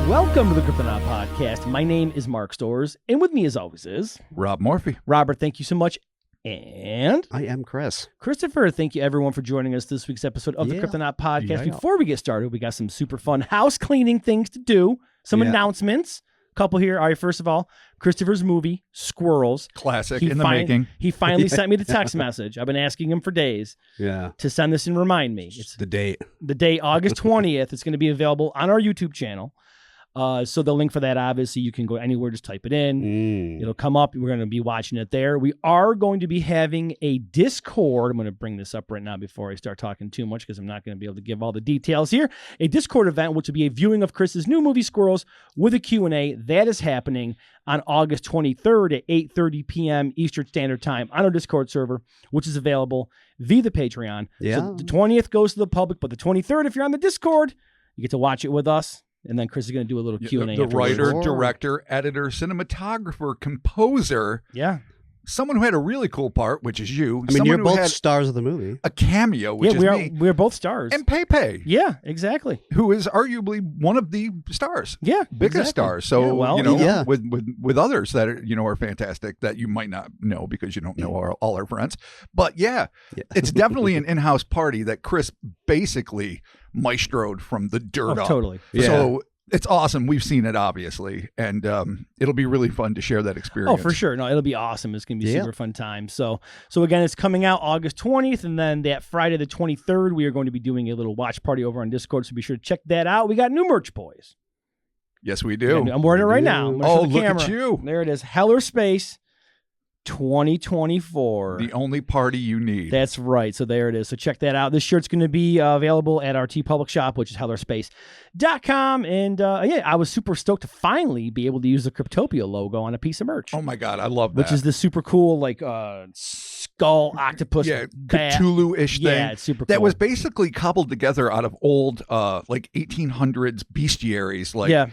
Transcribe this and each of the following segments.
Welcome to the Cryptonaut podcast. My name is Mark Storrs, and with me as always is... Rob Morphy. Robert, thank you so much. And... I am Chris. Christopher, thank you everyone for joining us this week's episode of the Cryptonaut podcast. Yeah. Before we get started, we got some super fun house cleaning things to do. Some announcements. Couple here. All right, first of all, Christopher's movie, Squirrels. Classic in the making. He finally sent me the text message. I've been asking him for days to send this and remind me. It's the date. The date, August 20th. It's going to be available on our YouTube channel. So the link for that, obviously, you can go anywhere, just type it in. It'll come up. We're going to be watching it there. We are going to be having a Discord. I'm going to bring this up right now before I start talking too much because I'm not going to be able to give all the details here. A Discord event, which will be a viewing of Chris's new movie, Squirrels, with a Q&A. That is happening on August 23rd at 8:30 p.m. Eastern Standard Time on our Discord server, which is available via the Patreon. Yeah. So the 20th goes to the public, but the 23rd, if you're on the Discord, you get to watch it with us. And then Chris is going to do a little Q&A. The writer, director, editor, cinematographer, composer. Yeah. Someone who had a really cool part, which is you. I mean, you're both stars of the movie. A cameo, which is me. We're both stars. And Pepe. Yeah, exactly. Who is arguably one of the stars. Yeah, biggest stars. So, with others that are, are fantastic that you might not know because you don't know all our friends. But it's definitely an in-house party that Chris basically maestroed from the dirt up. Totally. Yeah. So it's awesome. We've seen it, obviously, and it'll be really fun to share that experience. Oh, for sure. No, it'll be awesome. It's going to be a super fun time. So again, it's coming out August 20th, and then that Friday the 23rd, we are going to be doing a little watch party over on Discord, so be sure to check that out. We got new merch, boys. Yes, we do. I'm wearing it right now. Oh, look at you. There it is. Heller Space 2024. The only party you need. That's right. So there it is. So check that out. This shirt's going to be available at our TeePublic shop, which is hellerspace.com. And I was super stoked to finally be able to use the Cryptopia logo on a piece of merch. Oh my God, I love that. Which is the super cool, like, skull octopus. Cthulhu-ish thing. Yeah, it's super cool. That was basically cobbled together out of old, 1800s bestiaries. Like,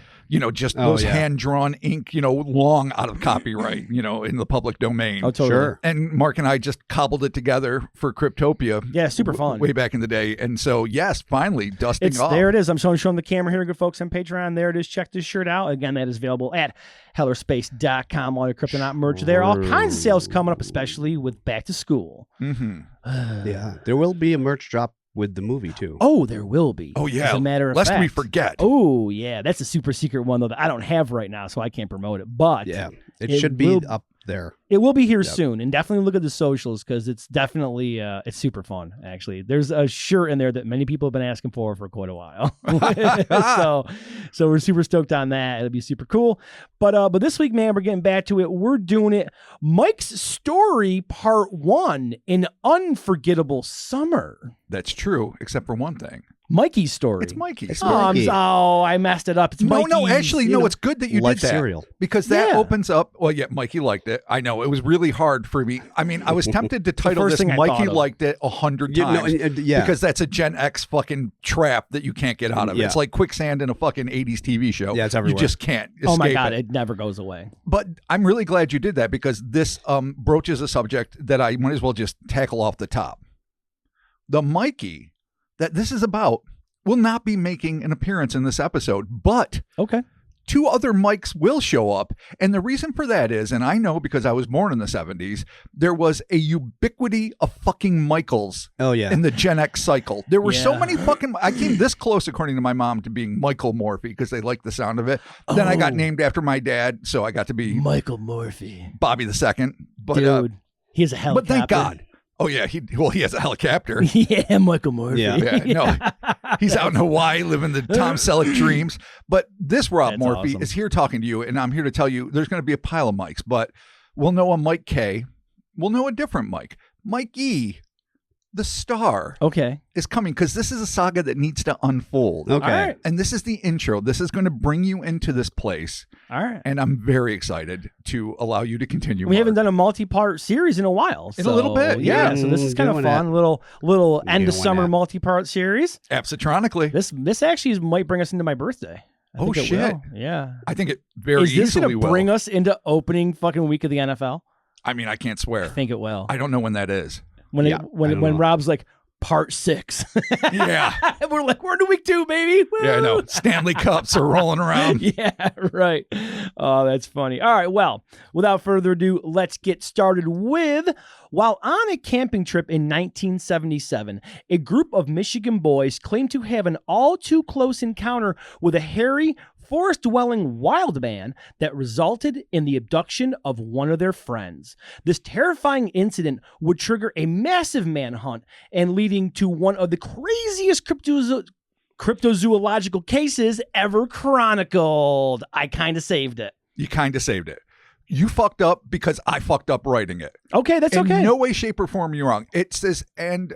just those hand-drawn ink, long out of copyright, in the public domain. Oh, totally. Sure. And Mark and I just cobbled it together for Cryptopia. Yeah, super fun. Way back in the day. And so, yes, finally, dusting off. There it is. I'm showing the camera here, good folks, on Patreon. There it is. Check this shirt out. Again, that is available at hellerspace.com. All your Cryptonaut merch there. All kinds of sales coming up, especially with back to school. Yeah. There will be a merch drop with the movie, too. Oh, there will be. Oh, yeah. As a matter of Lest fact. we forget. Oh, yeah. That's a super secret one, though, that I don't have right now, so I can't promote it. But it should be up there. It will be here soon. And definitely look at the socials because it's definitely it's super fun, actually. There's a shirt in there that many people have been asking for quite a while. so we're super stoked on that. It'll be super cool. But this week, man, we're getting back to it. We're doing it. Mike's Story Part 1, An Unforgettable Summer. That's true, except for one thing. Mikey's story. It's Mikey's story. I messed it up. It's Mikey's. No, actually, it's good that you did that. Cereal. Because that opens up. Well, yeah, Mikey liked it. I know. It was really hard for me. I mean, I was tempted to title this Mikey Liked It 100 times. Because that's a Gen X fucking trap that you can't get out of. It's like quicksand in a fucking 80s TV show. Yeah, it's everywhere. You just can't escape Oh my God, it never goes away. But I'm really glad you did that because this broaches a subject that I might as well just tackle off the top. The Mikey that this is about will not be making an appearance in this episode, but two other Mikes will show up. And the reason for that is, and I know because I was born in the 70s, there was a ubiquity of fucking Michaels in the Gen X cycle. There were so many fucking... I came this close, according to my mom, to being Michael Morphy because they liked the sound of it. Then I got named after my dad, so I got to be... Michael Morphy. Bobby the Second. But, dude, he has a helicopter. But thank God. Oh, yeah. He has a helicopter. Yeah, Michael Morphy. No, he's out in Hawaii living the Tom Selleck dreams. But this Rob Morphy is here talking to you, and I'm here to tell you there's going to be a pile of Mikes, but we'll know a Mike K. We'll know a different Mike. Mike E., the star, is coming because this is a saga that needs to unfold. Okay. And this is the intro. This is going to bring you into this place. All right. And I'm very excited to allow you to continue. We haven't done a multi-part series in a while. In a little bit. Yeah. So this is kind of fun. Little end of summer multi-part series. Absitronically. This actually might bring us into my birthday. I think it will. Yeah. I think it very easily will. Is this going to bring us into opening fucking week of the NFL? I mean, I can't swear. I think it will. I don't know when that is. When Rob's like, Part 6. Yeah. We're like, we're into week 2, baby. Woo! Yeah, I know. Stanley Cups are rolling around. Yeah, right. Oh, that's funny. All right, well, without further ado, let's get started with, while on a camping trip in 1977, a group of Michigan boys claimed to have an all-too-close encounter with a hairy, forest-dwelling wild man that resulted in the abduction of one of their friends. This terrifying incident would trigger a massive manhunt and leading to one of the craziest cryptozoological cases ever chronicled. I kind of saved it. You kind of saved it. You fucked up because I fucked up writing it. Okay, that's okay. In no way, shape, or form you're wrong. It says and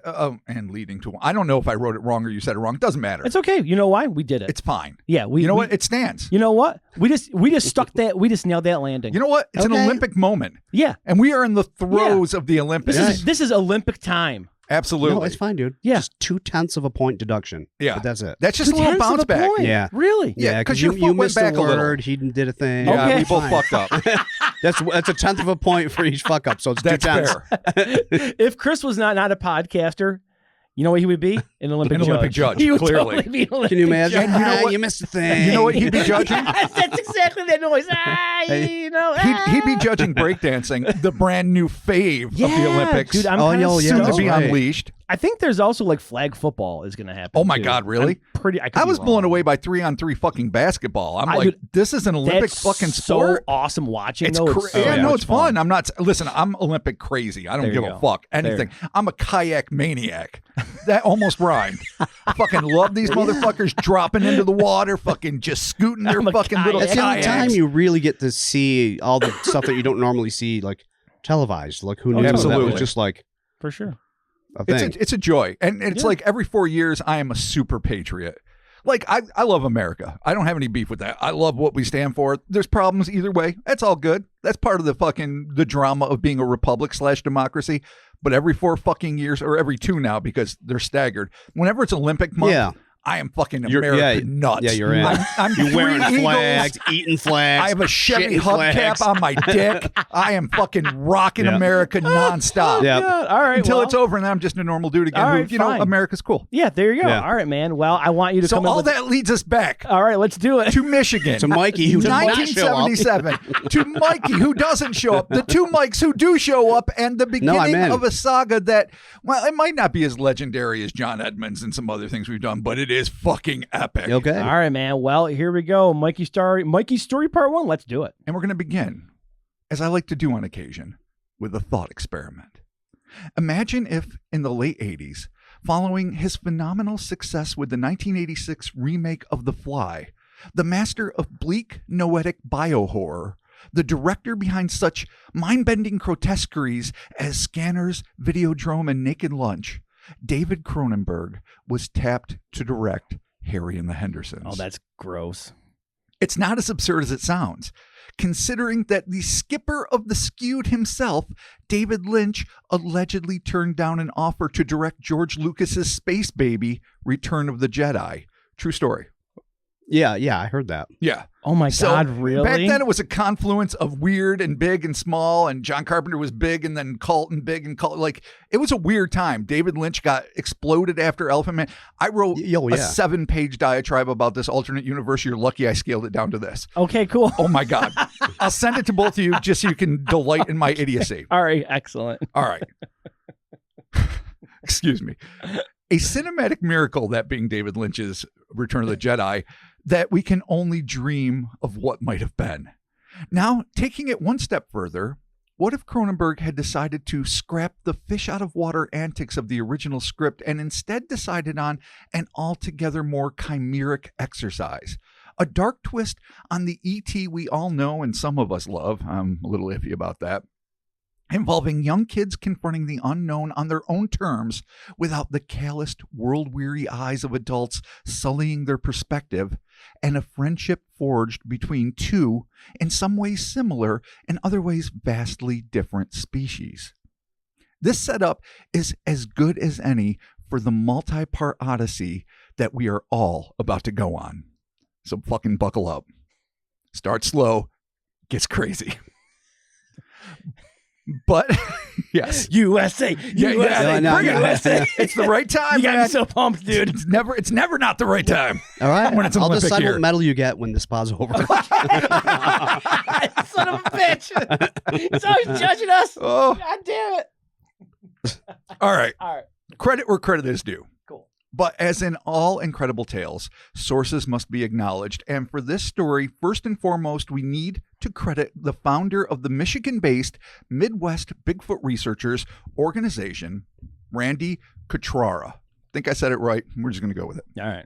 leading to. I don't know if I wrote it wrong or you said it wrong. It doesn't matter. It's okay. You know why? We did it. It's fine. Yeah, you know what? It stands. You know what? We just stuck that. We just nailed that landing. You know what? It's an Olympic moment. Yeah, and we are in the throes of the Olympics. This is Olympic time. Absolutely. No, it's fine, dude. Yeah. Just 0.2 of a point deduction. Yeah. But that's it. That's just a little bounce back. Point. Yeah. Really? Yeah, because your foot you went missed back a a little. word. He did a thing. Yeah, Okay. we both Fine. fucked up. That's a 10th of a point for each fuck up. So it's That's 2/10. fair. If Chris was not a podcaster, you know what he would be? An Olympic judge. He would Clearly. totally be an Olympic Can you imagine? judge. And you know what? You missed a thing. You know what he'd be judging? Yes, that's exactly that noise. He'd be judging breakdancing, the brand new fave of the Olympics. Dude, I'm Oh, kinda yeah, soon to that's be right. unleashed. I think there's also like flag football is going to happen. Oh my too. God, really? I was blown away by 3-on-3 fucking basketball. I'm like, dude, this is an Olympic That's fucking so sport. awesome watching. It's though. it's fun. I'm not. Listen, I'm Olympic crazy. I don't There give you a go. fuck anything. I'm a kayak maniac. That almost rhymed. I fucking love these motherfuckers dropping into the water, fucking just scooting their I'm a fucking little That's the only kayaks. time you really get to see all the stuff that you don't normally see, like televised. Like who knew that absolutely. was just like For sure. a thing. It's a joy, and it's like every 4 years I am a super patriot. Like I love America. I don't have any beef with that. I love what we stand for. There's problems either way. That's all good. That's part of the drama of being a republic / democracy. But every 4 fucking years, or every 2 now because they're staggered. Whenever it's Olympic month, Yeah. I am fucking You're- American nuts. Yeah, you're in. I'm You're wearing 3 flags, eagles. eating flags. I have a Chevy shitting hubcap flags. on my dick. I am fucking rocking Yeah. America nonstop. Yeah. God. All right. Until well, it's over and I'm just a normal dude again. All Who, right, you know, fine. America's cool. Yeah, there you go. Yeah. All right, man. Well, I want you to So come up all with that leads us back All right, let's do it. to Michigan. To Mikey, who did not show up. 1977. To Mikey, who doesn't show up. The 2 Mikes who do show up, and the beginning in. of a saga that, well, it might not be as legendary as John Edmonds and some other things we've done, but it is fucking epic. Okay. All right, man. Well, here we go. Mikey's story part 1. Let's do it. And we're going to begin, as I like to do on occasion, with a thought experiment. Imagine if, in the late 80s, following his phenomenal success with the 1986 remake of The Fly, the master of bleak, noetic biohorror, the director behind such mind-bending grotesqueries as Scanners, Videodrome, and Naked Lunch, David Cronenberg was tapped to direct Harry and the Hendersons. Oh, that's gross. It's not as absurd as it sounds, considering that the skipper of the Skewed himself, David Lynch, allegedly turned down an offer to direct George Lucas's Space Baby, Return of the Jedi. True story. Yeah, I heard that. Yeah. Oh my So, God, really? Back then it was a confluence of weird and big and small, and John Carpenter was big and then cult and big and cult. Like, it was a weird time. David Lynch got exploded after Elephant Man. I wrote a 7-page diatribe about this alternate universe. You're lucky I scaled it down to this. Okay, cool. Oh my God. I'll send it to both of you just so you can delight in my idiocy. All right, excellent. All right. Excuse me. A cinematic miracle, that being David Lynch's Return of the Jedi, that we can only dream of what might have been. Now, taking it one step further, what if Cronenberg had decided to scrap the fish out of water antics of the original script and instead decided on an altogether more chimeric exercise? A dark twist on the E.T. we all know and some of us love. I'm a little iffy about that. Involving young kids confronting the unknown on their own terms without the calloused, world-weary eyes of adults sullying their perspective, and a friendship forged between 2, in some ways similar, in other ways vastly different species. This setup is as good as any for the multi-part odyssey that we are all about to go on. So fucking buckle up. Start slow, gets crazy. But yes, USA, Yeah, USA, no, bring it, no. USA. it's the right time. You got me man. so pumped, dude. It's never not the right time. All right. When it's an I'll Olympic decide year. what medal you get when this pod's over. Son of a bitch. He's always judging us. Oh, God damn it. all right. All right. Credit where credit is due. Cool. But as in all incredible tales, sources must be acknowledged. And for this story, first and foremost, we need to credit the founder of the Michigan-based Midwest Bigfoot Researchers Organization, Randy Cutrara. Think I said it right. We're just going to go with it. All right.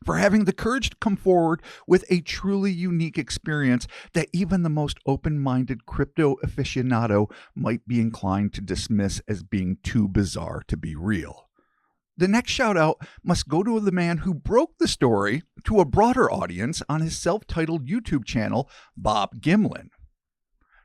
For having the courage to come forward with a truly unique experience that even the most open-minded crypto aficionado might be inclined to dismiss as being too bizarre to be real. The next shout out must go to the man who broke the story to a broader audience on his self-titled YouTube channel, Bob Gimlin.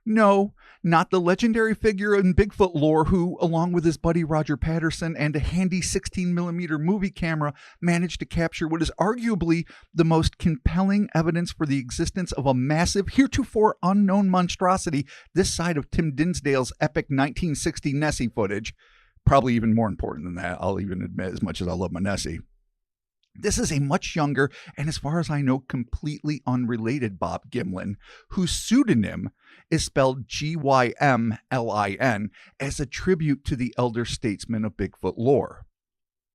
No, not the legendary figure in Bigfoot lore who, along with his buddy Roger Patterson and a handy 16mm movie camera, managed to capture what is arguably the most compelling evidence for the existence of a massive, heretofore unknown monstrosity this side of Tim Dinsdale's epic 1960 Nessie footage. Probably even more important than that, I'll even admit, as much as I love my Nessie. This is a much younger and, as far as I know, completely unrelated Bob Gimlin, whose pseudonym is spelled Gymlin as a tribute to the elder statesman of Bigfoot lore.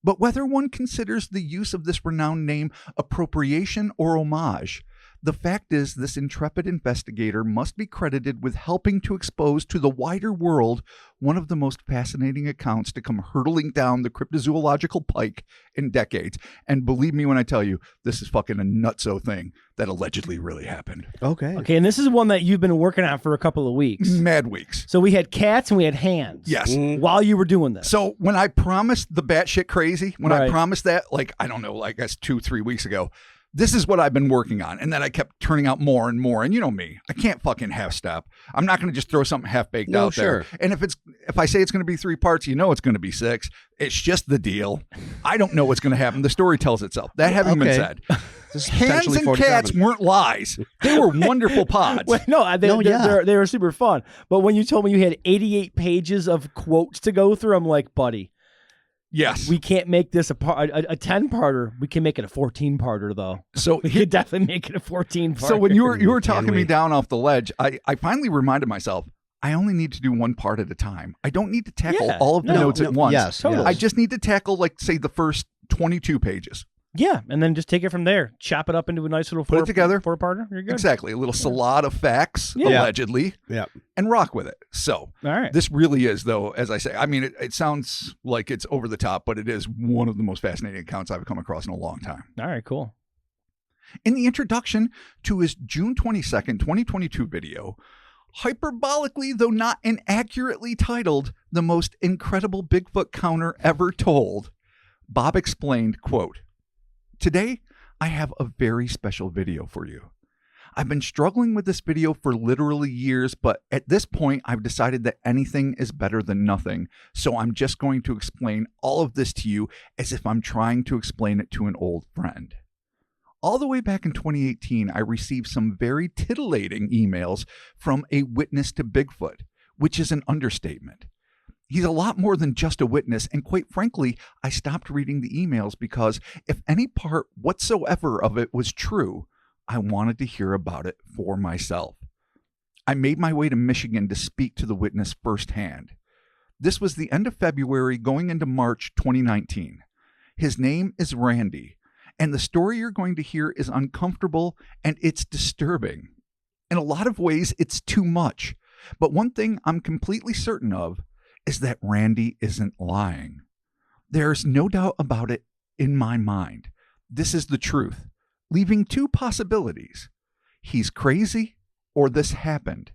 But whether one considers the use of this renowned name appropriation or homage, the fact is this intrepid investigator must be credited with helping to expose to the wider world one of the most fascinating accounts to come hurtling down the cryptozoological pike in decades. And believe me when I tell you, this is fucking a nutso thing that allegedly really happened. Okay. Okay, and this is one that you've been working on for a couple of weeks. Mad weeks. So we had cats and we had hands. Yes. While you were doing this. So when I promised the batshit crazy, when I Right. promised that, like, I don't know, I guess 2-3 weeks ago, this is what I've been working on. And then I kept turning out more and more. And you know me, I can't fucking half step. I'm not going to just throw something half baked out there. And if I say it's going to be 3 parts, you know it's going to be 6. It's just the deal. I don't know what's going to happen. The story tells itself. That having been said, This is hands potentially and 47. cats weren't lies. They were wonderful pods. Well, no, they were super fun. But when you told me you had 88 pages of quotes to go through, I'm like, buddy, Yes. we can't make this a 10-parter. We can make it a 14-parter, though. So We could definitely make it a 14-parter. So when you were talking Can me we? down off the ledge, I finally reminded myself, I only need to do one part at a time. I don't need to tackle Yeah. all of the notes at once. Yes, Totally. I just need to tackle, like, say, the first 22 pages. Yeah, and then just take it from there. Chop it up into a nice little Put it together. 4-parter. You're good. Exactly. A little salad of facts, Yeah. allegedly, Yeah. and rock with it. So All right. this really is, though, as I say, I mean, it sounds like it's over the top, but it is one of the most fascinating accounts I've come across in a long time. All right, cool. In the introduction to his June 22nd, 2022 video, hyperbolically, though not inaccurately titled, The Most Incredible Bigfoot Counter Ever Told, Bob explained, quote, "Today, I have a very special video for you. I've been struggling with this video for literally years, but at this point, I've decided that anything is better than nothing, so I'm just going to explain all of this to you as if I'm trying to explain it to an old friend." All the way back in 2018, I received some very titillating emails from a witness to Bigfoot, which is an understatement. He's a lot more than just a witness, and quite frankly, I stopped reading the emails because if any part whatsoever of it was true, I wanted to hear about it for myself. I made my way to Michigan to speak to the witness firsthand. This was the end of February going into March 2019. His name is Randy, and the story you're going to hear is uncomfortable and it's disturbing. In a lot of ways, it's too much. But one thing I'm completely certain of is that Randy isn't lying. There's no doubt about it in my mind. This is the truth, leaving 2 possibilities. He's crazy or this happened.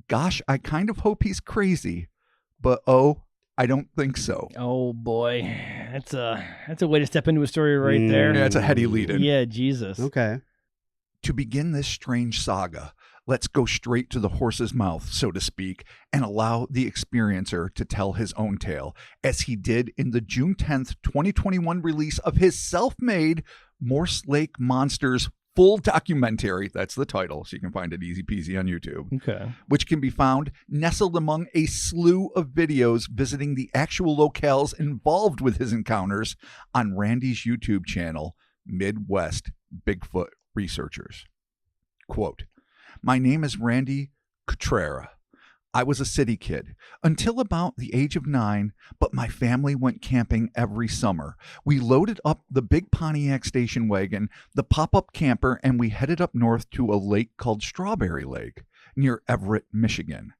Gosh, I kind of hope he's crazy, but I don't think so. Oh boy, that's a way to step into a story right there. Yeah, it's a heady lead-in. Yeah, Jesus. Okay. To begin this strange saga, let's go straight to the horse's mouth, so to speak, and allow the experiencer to tell his own tale, as he did in the June 10th, 2021 release of his self-made Morse Lake Monsters full documentary, that's the title, so you can find it easy peasy on YouTube, Okay. which can be found nestled among a slew of videos visiting the actual locales involved with his encounters on Randy's YouTube channel, Midwest Bigfoot Researchers. Quote, "My name is Randy Cutrera. I was a city kid until about the age of 9, but my family went camping every summer. We loaded up the big Pontiac station wagon, the pop-up camper, and we headed up north to a lake called Strawberry Lake near Everett, Michigan.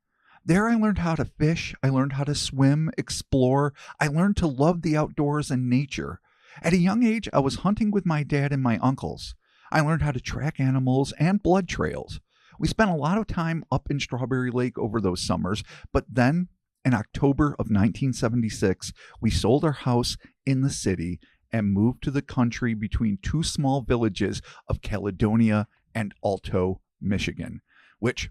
There I learned how to fish, I learned how to swim, explore, I learned to love the outdoors and nature. At a young age, I was hunting with my dad and my uncles. I learned how to track animals and blood trails. We spent a lot of time up in Strawberry Lake over those summers, but then in October of 1976, we sold our house in the city and moved to the country between two small villages of Caledonia and Alto, Michigan, which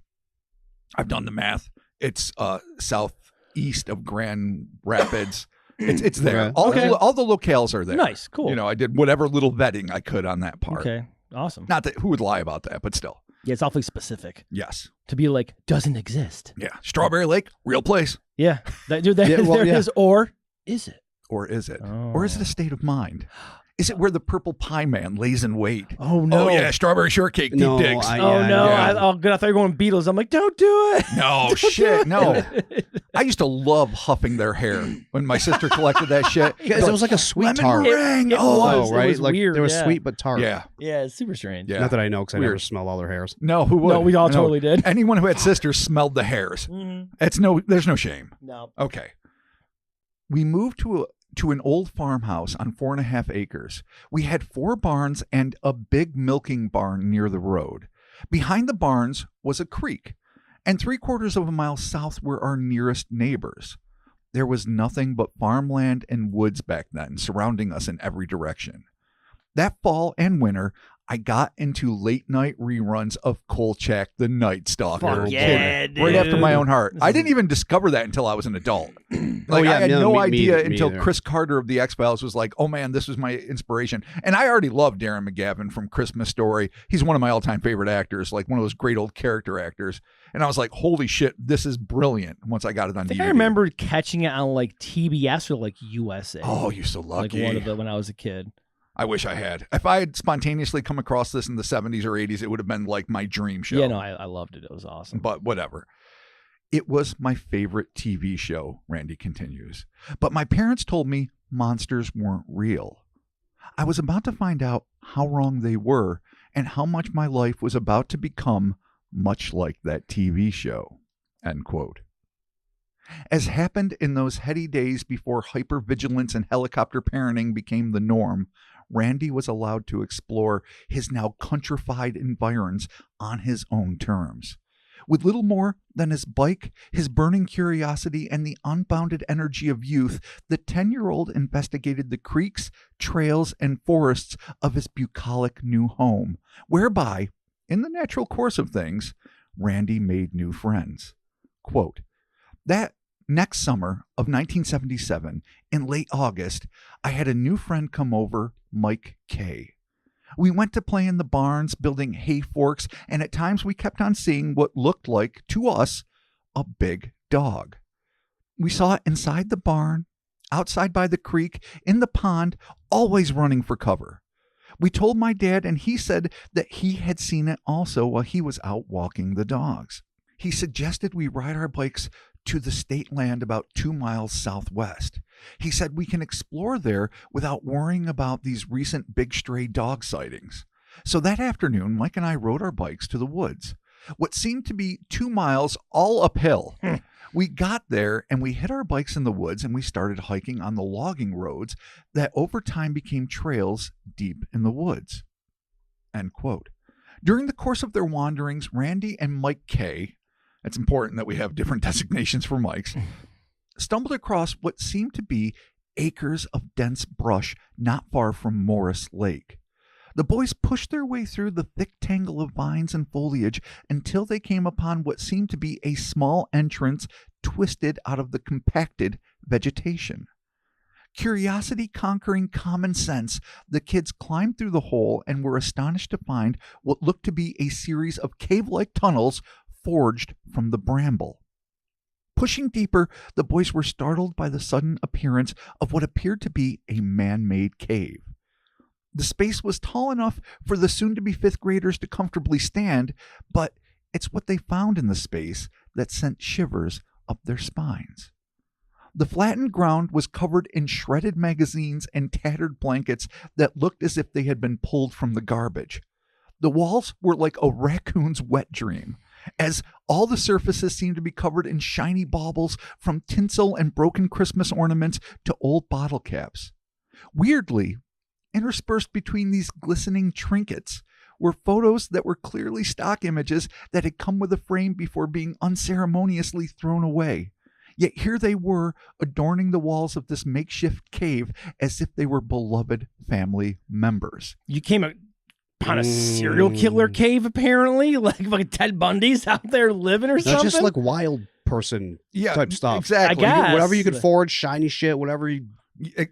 I've done the math. It's southeast of Grand Rapids. It's there. Okay. All the locales are there. Nice. Cool. You know, I did whatever little vetting I could on that part. Okay. Awesome. Not that who would lie about that, but still. Yeah, it's awfully specific Yes. to be like doesn't exist. Yeah. Strawberry Lake, real place. Yeah, that dude. That, Yeah, well, there yeah. is, or is it? Or is it? Oh. Or is it a state of mind? Is it where the purple pie man lays in wait? Oh no! Oh, yeah. Strawberry shortcake, deep No, digs. I- Oh Yeah, no! yeah. Oh good. I thought you were going Beatles. I'm like, don't do it. No, Don't shit. do No. it. I used to love huffing their hair when my sister collected that shit. Because it was like a sweet Lemon tart. meringue. It Oh, was. Oh, right? was Like weird, they were yeah. sweet but tart. yeah. Yeah, it's super strange. Yeah. Not that I know, because I never Weird. smell all their hairs. No, who would? No, we all No. totally did. Anyone who had sisters smelled the hairs. There's no shame. No. Okay. We moved to an old farmhouse on 4.5 acres. We had 4 barns and a big milking barn near the road. Behind the barns was a creek, and 3/4 of a mile south were our nearest neighbors. There was nothing but farmland and woods back then, surrounding us in every direction. That fall and winter, I got into late night reruns of Kolchak the Night Stalker. Fuck yeah, Kidding. Right after my dude. own heart. This I is- didn't even discover that until I was an adult. Oh, yeah, I had no, no me idea until either. Chris Carter of the X-Files was like, oh man, this was my inspiration. And I already loved Darren McGavin from Christmas Story. He's one of my all-time favorite actors, like one of those great old character actors. And I was like, holy shit, this is brilliant once I got it on I think DVD. I remember catching it on like TBS or like USA. Oh, you're so like lucky. one of the when I was a kid. I wish I had. If I had spontaneously come across this in the 70s or 80s, it would have been like my dream show. Yeah, no, I loved it. It was awesome. But whatever. It was my favorite TV show, Randy continues. But my parents told me monsters weren't real. I was about to find out how wrong they were and how much my life was about to become much like that TV show. End quote. As happened in those heady days before hypervigilance and helicopter parenting became the norm, Randy was allowed to explore his now countrified environs on his own terms. With little more than his bike, his burning curiosity, and the unbounded energy of youth, the 10-year-old investigated the creeks, trails, and forests of his bucolic new home, whereby, in the natural course of things, Randy made new friends. Quote, that next summer of 1977, in late August, I had a new friend come over, Mike K. We went to play in the barns, building hay forks, and at times we kept on seeing what looked like, to us, a big dog. We saw it inside the barn, outside by the creek, in the pond, always running for cover. We told my dad, and he said that he had seen it also while he was out walking the dogs. He suggested we ride our bikes to the state land about 2 miles southwest. He said we can explore there without worrying about these recent big stray dog sightings. So that afternoon, Mike and I rode our bikes to the woods, what seemed to be 2 miles all uphill. We got there and we hid our bikes in the woods and we started hiking on the logging roads that over time became trails deep in the woods. End quote. During the course of their wanderings, Randy and Mike K., it's important that we have different designations for Mikes, stumbled across what seemed to be acres of dense brush not far from Morris Lake. The boys pushed their way through the thick tangle of vines and foliage until they came upon what seemed to be a small entrance twisted out of the compacted vegetation. Curiosity conquering common sense, the kids climbed through the hole and were astonished to find what looked to be a series of cave-like tunnels forged from the bramble. Pushing deeper, the boys were startled by the sudden appearance of what appeared to be a man-made cave. The space was tall enough for the soon-to-be fifth graders to comfortably stand, but it's what they found in the space that sent shivers up their spines. The flattened ground was covered in shredded magazines and tattered blankets that looked as if they had been pulled from the garbage. The walls were like a raccoon's wet dream, as all the surfaces seemed to be covered in shiny baubles, from tinsel and broken Christmas ornaments to old bottle caps. Weirdly, interspersed between these glistening trinkets were photos that were clearly stock images that had come with a frame before being unceremoniously thrown away. Yet here they were, adorning the walls of this makeshift cave as if they were beloved family members. You came upon a serial killer cave, apparently? Like Ted Bundy's out there living or something? Just like wild person type stuff. Exactly. I guess. Whatever you could forge, shiny shit, whatever you...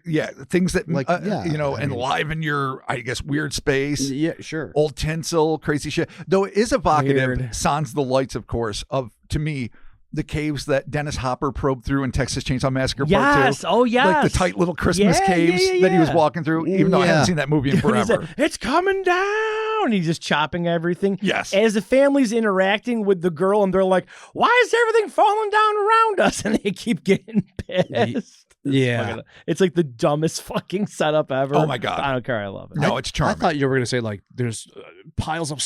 Yeah, things that, like, enliven your, I guess, weird space. Yeah, sure. Old tinsel, crazy shit. Though it is evocative, Weird. sans the lights, of course, of, to me, the caves that Dennis Hopper probed through in Texas Chainsaw Massacre Part 2. Oh, yes. Like the tight little Christmas caves that he was walking through, even though I haven't seen that movie in forever. It's coming down. He's just chopping everything. Yes. As the family's interacting with the girl, and they're like, why is everything falling down around us? And they keep getting pissed. Yeah. It's like the dumbest fucking setup ever. Oh, my God. I don't care. I love it. No, it's charming. I thought you were going to say, like, there's piles of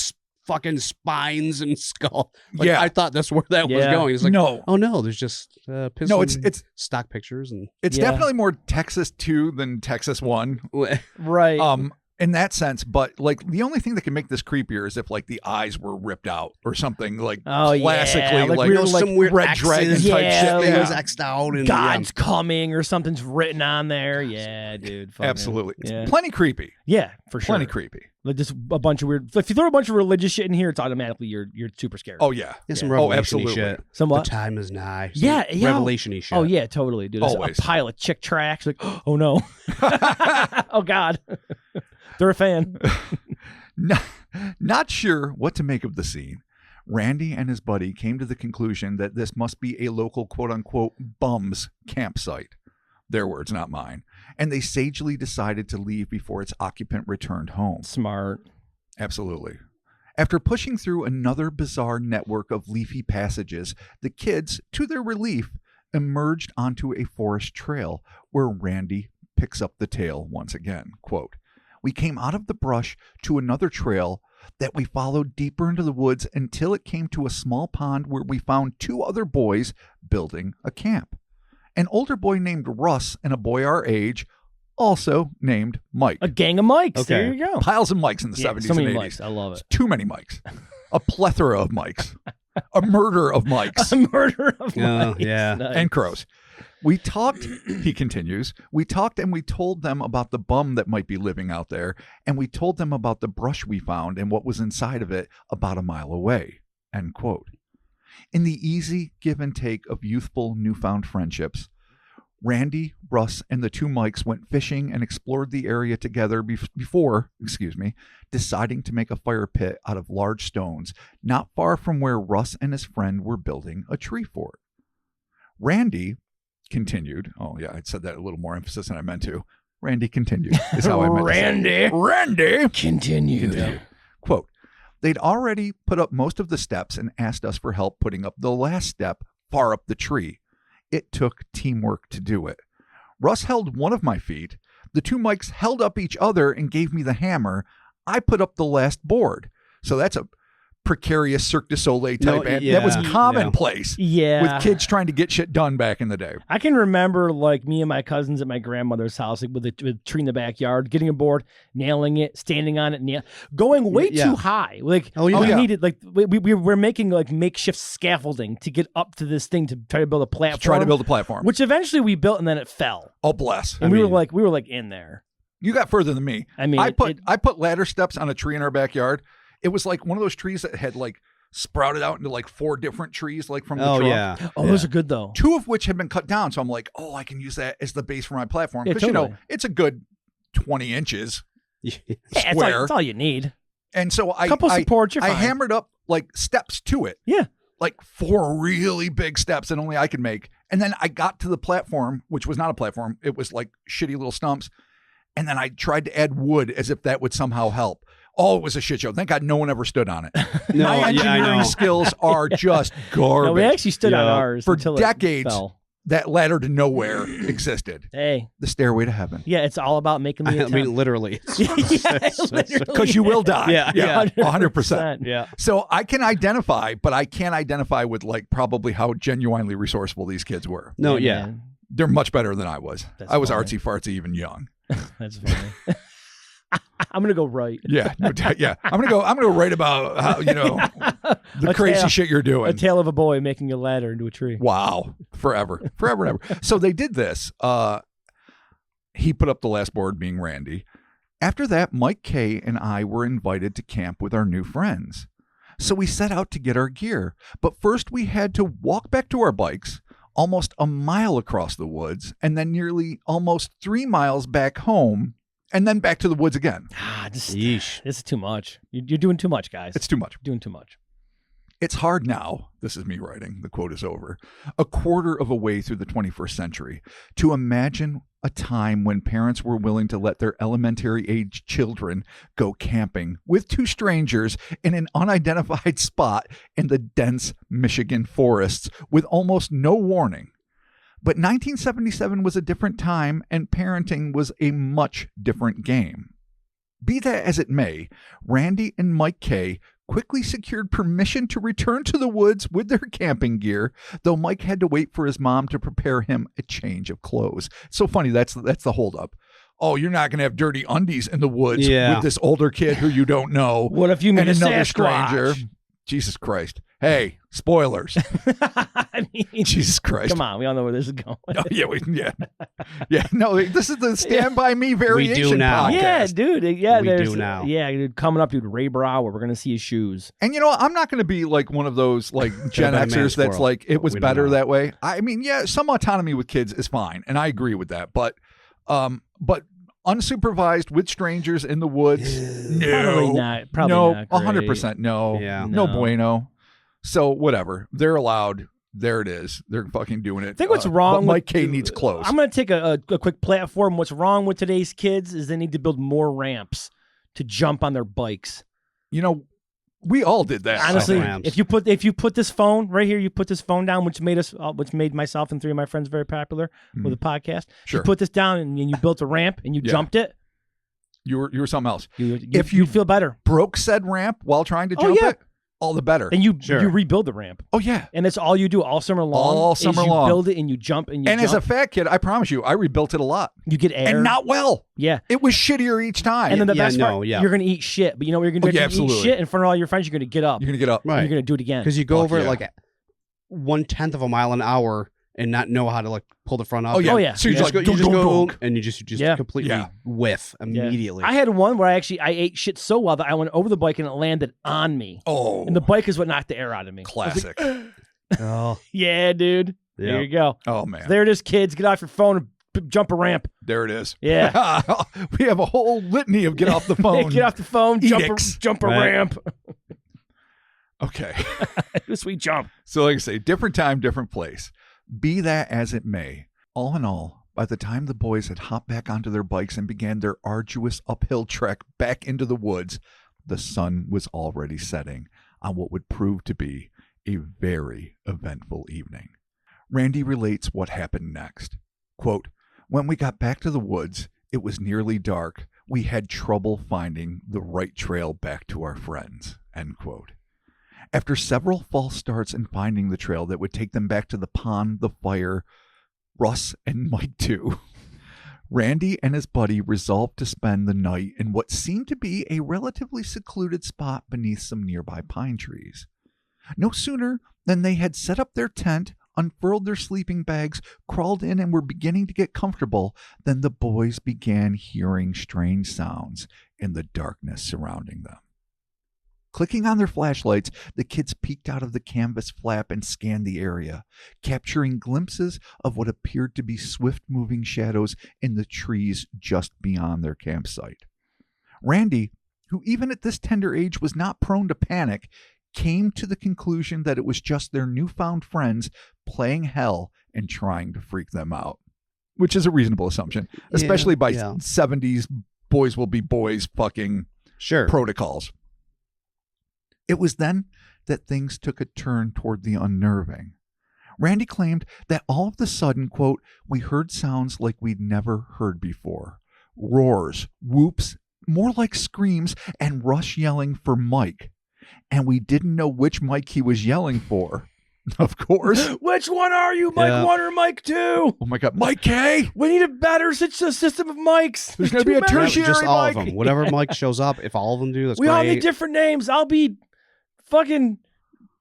fucking spines and skull. Like, Yeah. I thought that's where that was going. It's like, no. oh, no, there's just piss No, and it's stock pictures. And It's definitely more Texas 2 than Texas 1. Right. In that sense, but like the only thing that can make this creepier is if like the eyes were ripped out or something, like classically like like, weird, some weird Red X's, Dragon type shit. It Yeah. was X'd out. And, God's coming or something's written on there. Yeah, dude. Fucking, Absolutely. Yeah. Plenty creepy. Yeah, for sure. Plenty creepy. Like just a bunch of weird. If you throw a bunch of religious shit in here, it's automatically you're super scared. Oh yeah. Yeah, some Oh, revelation-y absolutely. shit. Some what? The time is nigh. Some Yeah, revelation-y shit. Oh yeah, totally, dude. There's Always. a pile of chick tracks. Like, oh no. Oh God. They're a fan. Not sure what to make of the scene, Randy and his buddy came to the conclusion that this must be a local quote-unquote bums campsite. Their words, not mine. And they sagely decided to leave before its occupant returned home. Smart. Absolutely. After pushing through another bizarre network of leafy passages, the kids, to their relief, emerged onto a forest trail where Randy picks up the tale once again. Quote, "We came out of the brush to another trail that we followed deeper into the woods until it came to a small pond where we found two other boys building a camp. An older boy named Russ and a boy our age, also named Mike." A gang of mics. Okay. There you go. Piles of mics in the 70s so many and 80s. mics. I love it. Too many mics. A plethora of mics. A murder of mics. A murder of mics. yeah. Nice. And crows. We talked, he continues, we talked and we told them about the bum that might be living out there, and we told them about the brush we found and what was inside of it about a mile away. End quote. In the easy give and take of youthful newfound friendships, Randy, Russ, and the two Mikes went fishing and explored the area together before deciding to make a fire pit out of large stones not far from where Russ and his friend were building a tree fort. Randy continued, oh yeah, I said that a little more emphasis than I meant to. Randy continued is how I meant to say it. Randy Continue. Quote, "They'd already put up most of the steps and asked us for help putting up the last step far up the tree. It took teamwork to do it. Russ held one of my feet. The two Mikes held up each other and gave me the hammer. I put up the last board." So that's a precarious Cirque du Soleil type that was commonplace with kids trying to get shit done back in the day. I can remember like me and my cousins at my grandmother's house, like with a tree in the backyard, getting a board, nailing it, standing on it, going way too high. Like we needed, like we were making like makeshift scaffolding to get up to this thing to try to build a platform. Which eventually we built, and then it fell. Oh bless! And we were like in there. You got further than me. I mean, I put ladder steps on a tree in our backyard. It was like one of those trees that had like sprouted out into like 4 different trees, like from the Oh trunk. yeah. Oh, those are good though. 2 of which had been cut down. So I'm like, oh, I can use that as the base for my platform. Yeah, Because, totally. it's a good 20 inches Yeah, square. that's all you need. And so Couple supports, you're I fine. hammered up like steps to it. Yeah. Like 4 really big steps that only I could make. And then I got to the platform, which was not a platform. It was like shitty little stumps. And then I tried to add wood as if that would somehow help. Oh, it was a shit show. Thank God no one ever stood on it. No, My yeah, I engineering know. skills are just garbage. No, we actually stood on Yeah. ours For until decades. It fell. That ladder to nowhere existed. Hey, The stairway to heaven. yeah, it's all about making the I attempt. mean, literally. Because you will die. Yeah. 100%. Yeah. So I can identify, but I can't identify with like probably how genuinely resourceful these kids were. No, yeah. man. They're much better than I was. That's I was funny. artsy fartsy even young. That's funny. I'm gonna go right. Yeah, no doubt. Yeah, I'm gonna write about how the A crazy tale- shit you're A doing. tale of a boy making a ladder into a tree. Wow, forever and ever. So they did this. He put up the last board, being Randy. After that, Mike K and I were invited to camp with our new friends. So we set out to get our gear, but first we had to walk back to our bikes, almost a mile across the woods, and then nearly almost 3 miles back home, and then back to the woods again. This Yeesh. is too much. You're doing too much, guys. It's too much. You're doing too much. It's hard now, this is me writing, the quote is over, a quarter of a way through the 21st century, to imagine a time when parents were willing to let their elementary age children go camping with 2 strangers in an unidentified spot in the dense Michigan forests with almost no warning. But 1977 was a different time, and parenting was a much different game. Be that as it may, Randy and Mike K quickly secured permission to return to the woods with their camping gear, though Mike had to wait for his mom to prepare him a change of clothes. So funny, that's the holdup. Oh, you're not going to have dirty undies in the woods with this older kid who you don't know. What if you meet and a another Sasquatch? stranger? Jesus Christ. Hey, spoilers. I mean, Jesus Christ. come on, we all know where this is going. Oh, yeah. No, this is the Stand By Me variation now. podcast. Yeah, dude. Yeah, We there's do now. Yeah, dude, coming up, dude. Ray Brower. We're gonna see his shoes. And I'm not going to be like one of those like Gen been a man Xers that's squirrel, like it but was we don't better know. that way. I mean, yeah, some autonomy with kids is fine, and I agree with that. But unsupervised with strangers in the woods, Probably not. Probably no, not. Great. 100% no, Yeah. no No. bueno. So whatever, they're allowed. There it is. They're fucking doing it. I think what's wrong But Mike with, K needs clothes. I'm going to take a quick platform. What's wrong with today's kids is they need to build more ramps to jump on their bikes. We all did that. Honestly, ramps. if you put this phone right here, you put this phone down, which made myself and 3 of my friends very popular with a podcast. Sure. You put this down and you built a ramp and you Yeah. jumped it. You were something else. If you feel better, Broke said ramp while trying to jump yeah. it, all the better. and you Sure. rebuild the ramp, Oh yeah. and that's all you do all summer long. All is summer you long. build it and you jump and you And as a jump. fat kid, I promise you, I rebuilt it a lot. You get air And not well. yeah. It was shittier each time. And then the Yeah, best no, part, yeah. you're gonna eat shit, but you know what you're gonna do? Oh, yeah, You're gonna eat absolutely. shit in front of all your friends. You're gonna get up. You're going to get up. And Right. you're gonna do it again. Because you go Fuck over yeah. it like 1/10 of a mile an hour and not know how to like pull the front up. Oh, yeah. Oh, yeah. So you You just just go, go, dunk. and you just Yeah. completely Yeah. whiff Yeah. immediately. I had one where I ate shit so well that I went over the bike and it landed on me. Oh, And the bike is what knocked the air out of me. I was like, classic. oh, yeah, dude. yeah. There you go. Oh, man. There it is, kids. Get off your phone and jump a ramp. There it is. Yeah. We have a whole litany of get off the phone. Get off the phone. Edicts. Jump a Right. ramp. Okay. Sweet jump. So like I say, different time, different place. Be that as it may, all in all, by the time the boys had hopped back onto their bikes and began their arduous uphill trek back into the woods, the sun was already setting on what would prove to be a very eventful evening. Randy relates what happened next. Quote, "When we got back to the woods, it was nearly dark. We had trouble finding the right trail back to our friends." End quote. After several false starts in finding the trail that would take them back to the pond, the fire, Russ and Mike too, Randy and his buddy resolved to spend the night in what seemed to be a relatively secluded spot beneath some nearby pine trees. No sooner than they had set up their tent, unfurled their sleeping bags, crawled in, and were beginning to get comfortable than the boys began hearing strange sounds in the darkness surrounding them. Clicking on their flashlights, the kids peeked out of the canvas flap and scanned the area, capturing glimpses of what appeared to be swift-moving shadows in the trees just beyond their campsite. Randy, who even at this tender age was not prone to panic, came to the conclusion that it was just their newfound friends playing hell and trying to freak them out, which is a reasonable assumption, especially by 70s boys will be boys fucking protocols. It was then that things took a turn toward the unnerving. Randy claimed that all of a sudden, quote, we heard sounds like we'd never heard before. Roars, whoops, more like screams, and Russ yelling for Mike. And we didn't know which Mike he was yelling for. Of course. Which one are you, Mike 1 or Mike 2? Oh my God, Mike K. We need a better system of mics. There's going to be a tertiary just all Mike. of them. Whatever Mike shows up, if all of them do, that's we great. all need different names. I'll be fucking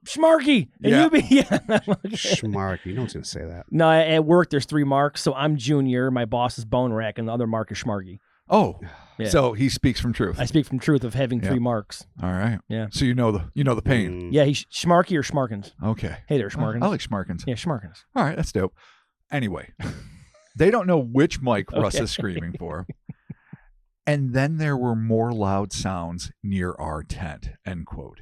Schmarky. And you be Schmarky. No one's going to say that. No, at work there's 3 Marks, so I'm Junior, my boss is Bone Rack, and the other Mark is Schmarky. Oh, so he speaks from truth. I speak from truth of having 3 Marks. All right. Yeah. So you know the pain. Yeah, he's Schmarky or Schmarkins. Okay. Hey there, Schmarkins. I like Schmarkins. Yeah, Schmarkins. All right, that's dope. Anyway, they don't know which Mike Russ is screaming for. And then there were more loud sounds near our tent, end quote.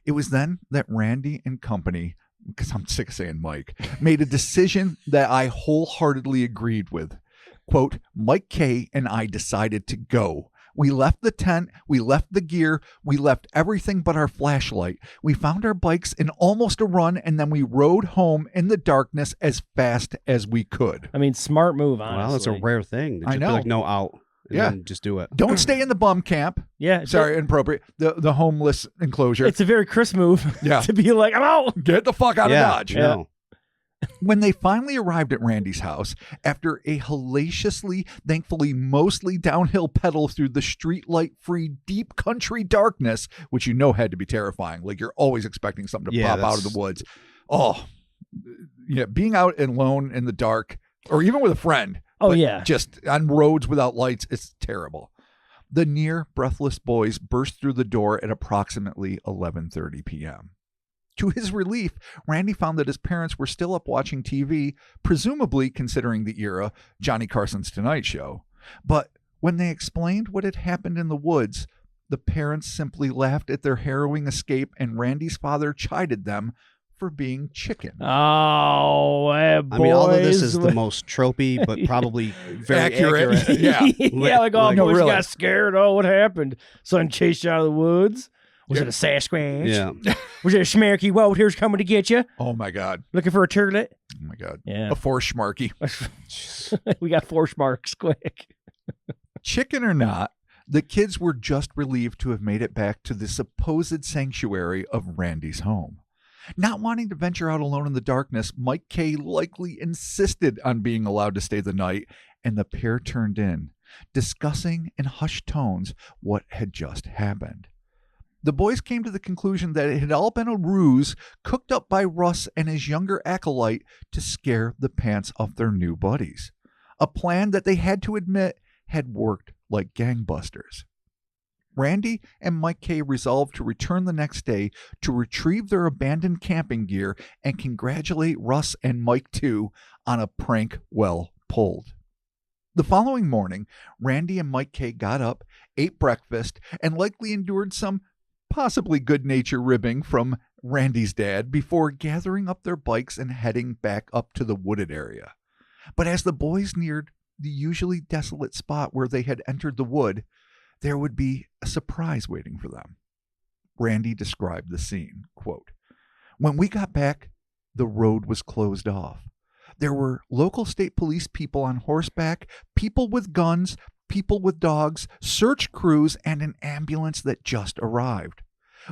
It was then that Randy and company, because I'm sick of saying Mike, made a decision that I wholeheartedly agreed with. Quote, Mike K and I decided to go. We left the tent, we left the gear, we left everything but our flashlight. We found our bikes in almost a run, and then we rode home in the darkness as fast as we could. I mean, smart move, honestly. Well, that's a rare thing. To just I know. Be like, no, out. And then just do it. Don't stay in the bum camp. Yeah. Sorry, inappropriate. The homeless enclosure. It's a very Chris move to be like, I'm out. Get the fuck out of Dodge. Yeah. When they finally arrived at Randy's house, after a hellaciously, thankfully mostly downhill pedal through the streetlight-free deep country darkness, which you know had to be terrifying. Like you're always expecting something to pop out of the woods. Oh, yeah, being out alone in the dark, or even with a friend. Just on roads without lights, it's terrible. The near breathless boys burst through the door at approximately 11:30 p.m. To his relief, Randy found that his parents were still up watching TV, presumably, considering the era, Johnny Carson's Tonight Show. But when they explained what had happened in the woods, the parents simply laughed at their harrowing escape, and Randy's father chided them for being chicken. Oh, boys. I mean, all of this is the most tropey, but probably very accurate. Yeah, boys got scared. Oh, what happened? Son chased you out of the woods. Was it a Sasquatch? Yeah. Was it a Schmarky? Whoa, here's coming to get you. Oh, my God. Looking for a turlet? Oh, my God. Yeah. A 4 Schmarky. We got 4 Schmarks, quick. Chicken or not, the kids were just relieved to have made it back to the supposed sanctuary of Randy's home. Not wanting to venture out alone in the darkness, Mike K likely insisted on being allowed to stay the night, and the pair turned in, discussing in hushed tones what had just happened. The boys came to the conclusion that it had all been a ruse cooked up by Russ and his younger acolyte to scare the pants off their new buddies. A plan that they had to admit had worked like gangbusters. Randy and Mike K resolved to return the next day to retrieve their abandoned camping gear and congratulate Russ and Mike too on a prank well pulled. The following morning, Randy and Mike K got up, ate breakfast, and likely endured some possibly good-natured ribbing from Randy's dad before gathering up their bikes and heading back up to the wooded area. But as the boys neared the usually desolate spot where they had entered the wood, there would be a surprise waiting for them. Randy described the scene, quote, when we got back, the road was closed off. There were local state police people on horseback, people with guns, people with dogs, search crews, and an ambulance that just arrived.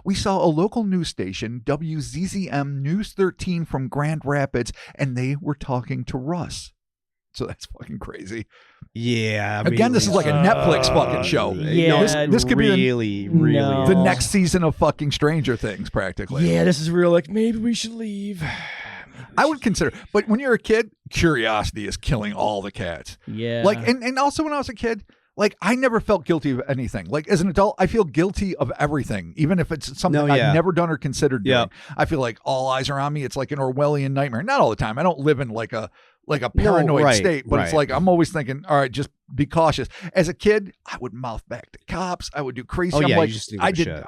We saw a local news station, WZZM News 13 from Grand Rapids, and they were talking to Russ. So that's fucking crazy. Yeah. Again, this is like a Netflix fucking show. Yeah. This could really, be the next season of fucking Stranger Things, practically. Yeah, this is real. Like, maybe we should leave. I would consider, but when you're a kid, curiosity is killing all the cats. Yeah. Like, and also when I was a kid, Like, I never felt guilty of anything. Like, as an adult, I feel guilty of everything, even if it's something I've never done or considered doing. I feel like all eyes are on me. It's like an Orwellian nightmare. Not all the time. I don't live in like a paranoid state, but it's like I'm always thinking, all right, just be cautious. As a kid, I would mouth back to cops. I would do crazy. I'm like,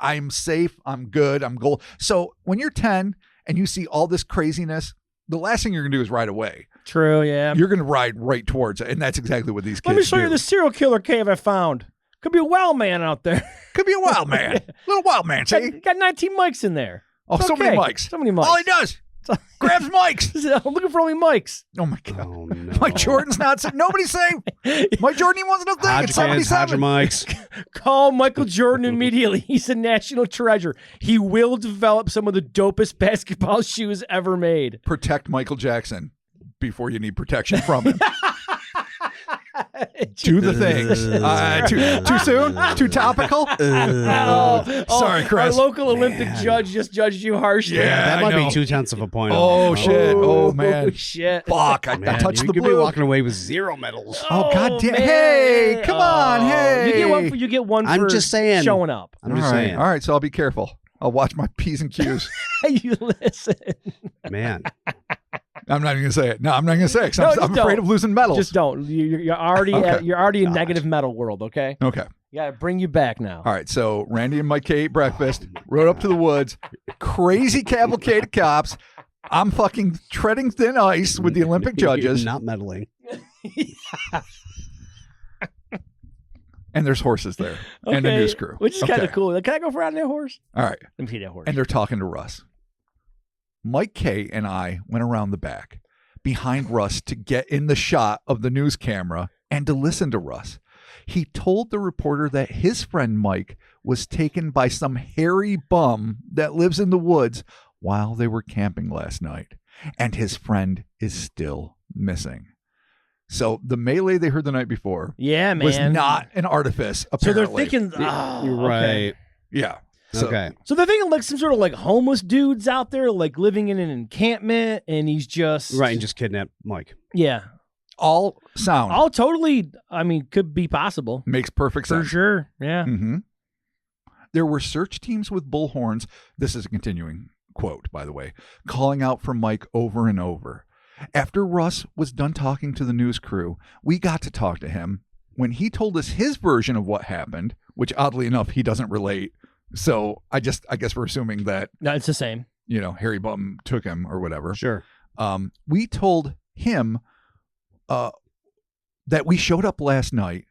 I'm safe. I'm good. I'm gold. So when you're 10 and you see all this craziness, the last thing you're going to do is ride away. True, yeah. You're going to ride right towards it, and that's exactly what these kids do. Let me show you the serial killer cave I found. Could be a wild man out there. Could be a wild man. Little wild man, say. Got 19 mics in there. Oh, so many mics. So many mics. All he does, grabs mics. I'm looking for only mics. Oh, my God. Oh, no. Mike Jordan's not safe. Nobody's safe. Mike Jordan, he wasn't a thing. It's 77. Mics. Call Michael Jordan immediately. He's a national treasure. He will develop some of the dopest basketball shoes ever made. Protect Michael Jackson before you need protection from him. Do the thing. Too soon? Too topical? Sorry, Chris. Our local Olympic judge just judged you harshly. Yeah, that might be 2/10 of a point. Oh, shit. Oh, man. Shit. Fuck. I touched the blue. You could be walking away with 0 medals. Oh, God damn. Hey, come on. Hey. You get one for I'm just saying. Showing up. I'm just saying. All right, so I'll be careful. I'll watch my P's and Q's. You listen. Man. I'm not even going to say it. No, I'm not going to say it because I'm afraid of losing medals. Just don't. You're already in negative medal world, okay? Okay. Yeah, bring you back now. All right, so Randy and Mikey ate breakfast, rode up to the woods, crazy cavalcade of cops. I'm fucking treading thin ice with the Olympic judges. Not meddling. And there's horses there. Okay, and a news crew. Which is kind of cool. Can I go for riding that horse? All right. Let me see that horse. And they're talking to Russ. Mike K and I went around the back behind Russ to get in the shot of the news camera and to listen to Russ. He told the reporter that his friend Mike was taken by some hairy bum that lives in the woods while they were camping last night, and his friend is still missing. So the melee they heard the night before was not an artifice, apparently. So they're thinking, right. Okay. Yeah. So, okay. So they're thinking like some sort of like homeless dudes out there, like living in an encampment, and he's just right, and just kidnapped Mike. Yeah. All sound. All totally, I mean, could be possible. Makes perfect sense. For sure. Yeah. Mm-hmm. There were search teams with bullhorns. This is a continuing quote, by the way, calling out for Mike over and over. After Russ was done talking to the news crew, we got to talk to him. When he told us his version of what happened, which oddly enough, he doesn't relate. So I guess we're assuming that no, it's the same. Harry Bum took him or whatever. Sure. We told him that we showed up last night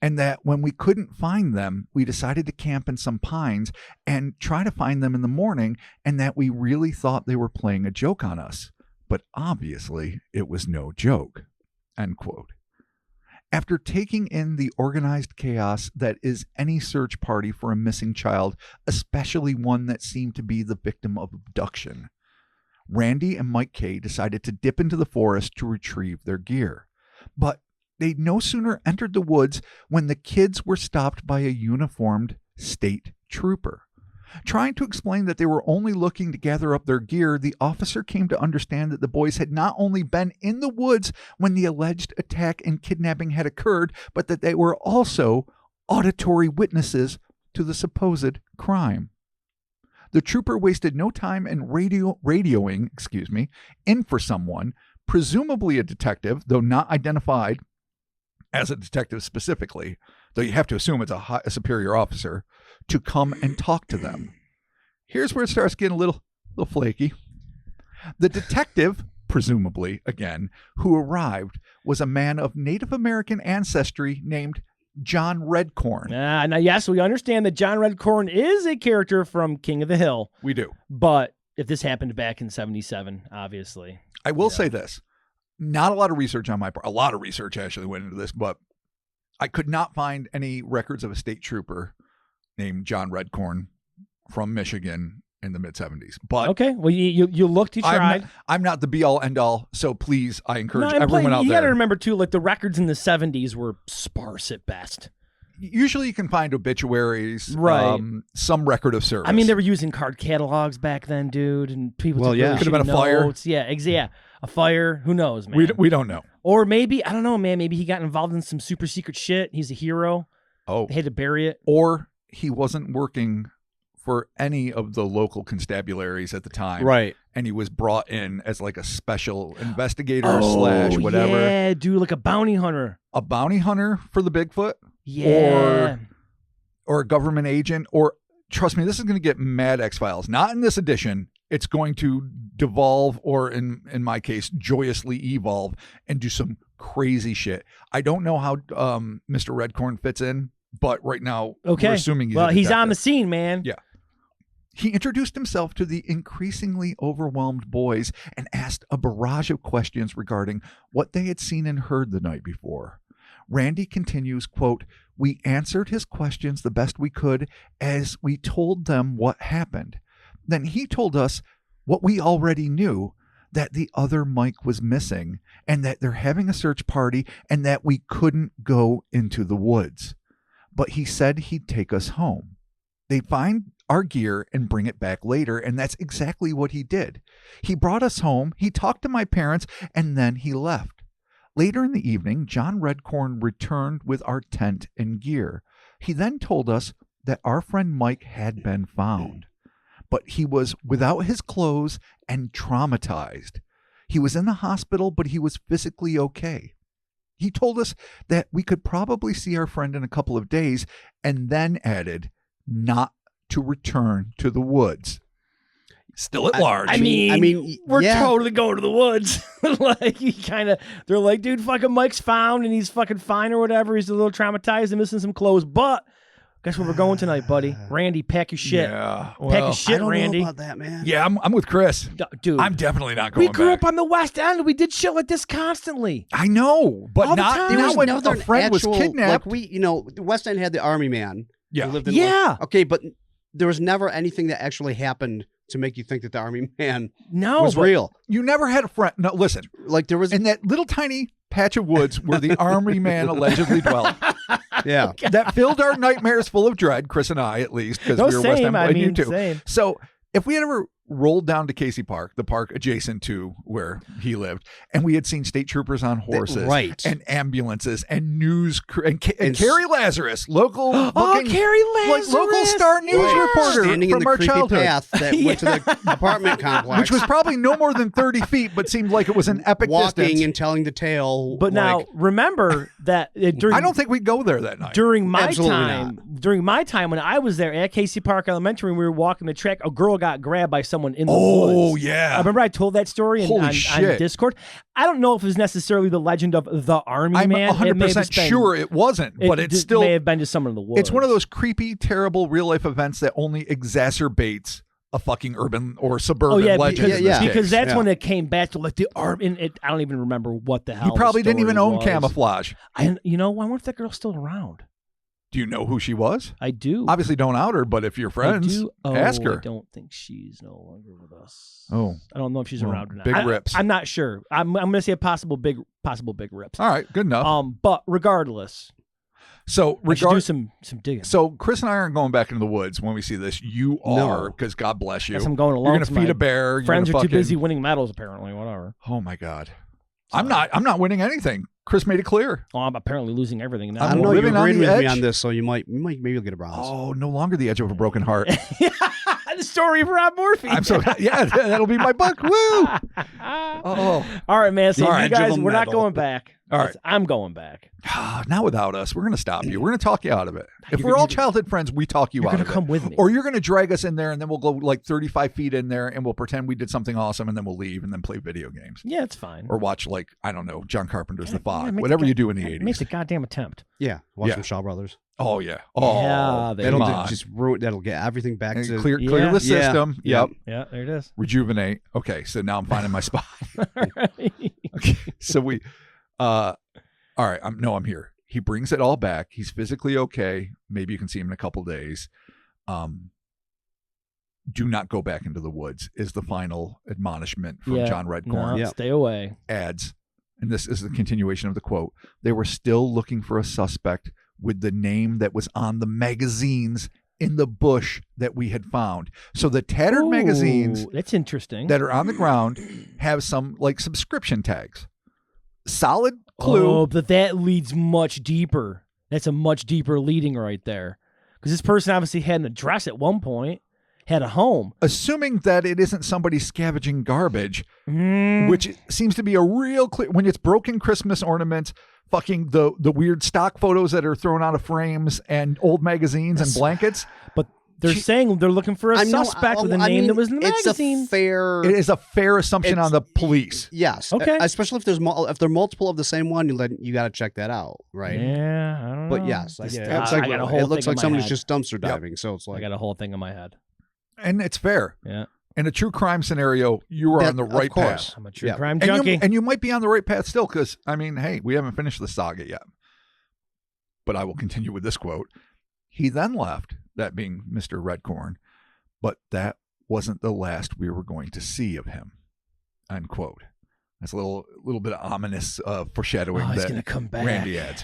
and that when we couldn't find them, we decided to camp in some pines and try to find them in the morning, and that we really thought they were playing a joke on us. But obviously it was no joke. End quote. After taking in the organized chaos that is any search party for a missing child, especially one that seemed to be the victim of abduction, Randy and Mike K decided to dip into the forest to retrieve their gear. But they'd no sooner entered the woods when the kids were stopped by a uniformed state trooper. Trying to explain that they were only looking to gather up their gear, the officer came to understand that the boys had not only been in the woods when the alleged attack and kidnapping had occurred, but that they were also auditory witnesses to the supposed crime. The trooper wasted no time in radioing in for someone, presumably a detective, though not identified as a detective specifically, though you have to assume it's a superior officer, to come and talk to them. Here's where it starts getting a little flaky. The detective, presumably, again, who arrived was a man of Native American ancestry named John Redcorn. Now, yes, we understand that John Redcorn is a character from King of the Hill. We do. But if this happened back in 77, obviously. I will say this. Not a lot of research on my part. A lot of research actually went into this, but I could not find any records of a state trooper named John Redcorn from Michigan in the mid-70s. But okay, well, you looked, you tried. I'm not the be-all, end-all, so please, I encourage everyone out there. You got to remember, too, like the records in the 70s were sparse at best. Usually you can find obituaries, right? Some record of service. I mean, they were using card catalogs back then, dude, and people could have been a flyer. Yeah, a fire. Who knows, man? We don't know. Or maybe, I don't know, man. Maybe he got involved in some super secret shit. He's a hero. Oh. They had to bury it. Or he wasn't working for any of the local constabularies at the time. Right. And he was brought in as like a special investigator slash whatever. Yeah, dude, like a bounty hunter. A bounty hunter for the Bigfoot? Yeah. Or a government agent? Or, trust me, this is going to get mad X-Files. Not in this edition. It's going to devolve, or in my case, joyously evolve and do some crazy shit. I don't know how Mr. Redcorn fits in, but right now we're assuming he's on the scene, man. Yeah. He introduced himself to the increasingly overwhelmed boys and asked a barrage of questions regarding what they had seen and heard the night before. Randy continues, quote, "We answered his questions the best we could as we told them what happened. Then he told us what we already knew, that the other Mike was missing and that they're having a search party and that we couldn't go into the woods. But he said he'd take us home. They'd find our gear and bring it back later, and that's exactly what he did. He brought us home, he talked to my parents, and then he left. Later in the evening, John Redcorn returned with our tent and gear. He then told us that our friend Mike had been found, but he was without his clothes and traumatized. He was in the hospital, but he was physically okay. He told us that we could probably see our friend in a couple of days, and then added not to return to the woods. Still at large. I mean, we're yeah. totally going to the woods. Like, they're like, dude, fucking Mike's found and he's fucking fine or whatever. He's a little traumatized and missing some clothes, but guess where we're going tonight, buddy? Randy, pack your shit. Yeah. Pack your shit, I don't Randy. know about that, man. Yeah, I'm with Chris. Dude, I'm definitely not going we grew back. up on the West End. We did shit like this constantly. I know, but All the not time. now when a Another friend was actual- kidnapped. Like the West End had the army man. Yeah. who lived in Yeah. Okay, but there was never anything that actually happened to make you think that the army man No, was but real. You never had a friend. No, listen. Like there was, In that little tiny patch of woods where the army man allegedly dwelt, yeah. that filled our nightmares full of dread, Chris and I at least, because No, we were West same. End, I and you mean, too. same. So if we had ever rolled down to Casey Park, the park adjacent to where he lived, and we had seen state troopers on horses, right. and ambulances and news and And Carrie Lazarus, local Oh, Carrie Lazarus. like local star news Yeah. reporter Standing in from the our creepy childhood. path that went to the apartment complex, Which was probably no more than 30 feet, but seemed like it was an epic walking distance. and telling the tale. But like, now remember that during I don't think we'd go there that night. during my Absolutely time when I was there at Casey Park Elementary and we were walking the track, a girl got grabbed by someone in the woods. Oh, yeah. I remember I told that story Holy on shit. Discord. I don't know if it's necessarily the legend of the army I'm man. It may have 100% just been- sure it wasn't, but it's still may have been just someone in the woods. it's one of those creepy, terrible real life events that only exacerbates a fucking urban or suburban Oh yeah, legend. because, in this because case. that's Yeah. when it came back to like the army. And I don't even remember what the hell. He probably the didn't even story own was. camouflage. And I wonder if that girl's still around. Do you know who she was? I do. Obviously, don't out her, but if you're friends, I do. ask her. I don't think she's no longer with us. Oh. I don't know if she's Well, around or not. big rips. I'm not sure. I'm going to say a possible big rips. All right, good enough. But regardless, So I should do some digging. So Chris and I aren't going back into the woods when we see this. You No. are, because God bless you. Guess I'm going along. You're going to to feed my a bear. You're Friends are gonna too busy fucking- winning medals, apparently. Whatever. Oh my God. I'm not winning anything. Chris made it clear. Oh, I'm apparently losing everything now. I I'm don't know. You living on agreed the with me edge. on this, so maybe you'll get a bronze. Oh, no longer the edge of a broken heart. The story of Rob Morphy. I'm so yeah, that'll be my book. Woo! Oh, All right, man. So All you right, guys, give 'em we're not medal. going back. All right. I'm going back. not without us. We're going to stop you. We're going to talk you out of it. If You're- we're all you're- childhood friends, we talk you You're out gonna of it. come with me. Or you're going to drag us in there, and then we'll go like 35 feet in there, and we'll pretend we did something awesome, and then we'll leave, and then play video games. Yeah, it's fine. Or watch, like, I don't know, John Carpenter's The Yeah, Fog. make Whatever the you do in the 80s. Make a goddamn attempt. Yeah, watch Yeah. some Shaw Brothers. Oh, yeah. Oh, Yeah, there That'll you come go. on. just ruin. That'll get everything back And to clear Yeah. the Yeah. system. Yeah. Yep. Yeah, there it is. Rejuvenate. Okay, so now I'm finding my spot. All right. Okay, so we, all right. I'm here. He brings it all back. He's physically okay. Maybe you can see him in a couple days. Do not go back into the woods is the final admonishment from Yeah, John Redcorn. No, Yep. stay away. Adds, and this is the continuation of the quote. They were still looking for a suspect with the name that was on the magazines in the bush that we had found. So the tattered Ooh, magazines that's interesting. that are on the ground have some like subscription tags. Solid clue. Oh, but that leads much deeper. That's a much deeper leading right there. Because this person obviously had an address at one point, had a home. Assuming that it isn't somebody scavenging garbage, which seems to be a real clear when it's broken Christmas ornaments, fucking the weird stock photos that are thrown out of frames and old magazines and blankets. But they're saying they're looking for a suspect with a name that was in the magazine. It is a fair assumption on the police. Yes. Okay. Especially if there are multiple of the same one, you got to check that out, right? Yeah, I don't know. But yes, I it looks like somebody's just dumpster diving. So it's like I got a whole thing in my head. And it's fair. Yeah. In a true crime scenario, you are on the right path. I'm a true crime junkie. And you might be on the right path still because, I mean, hey, we haven't finished the saga yet. But I will continue with this quote. He then left, that being Mr. Redcorn, but that wasn't the last we were going to see of him. Unquote. That's a little bit of ominous foreshadowing he's that gonna come back. Randy adds.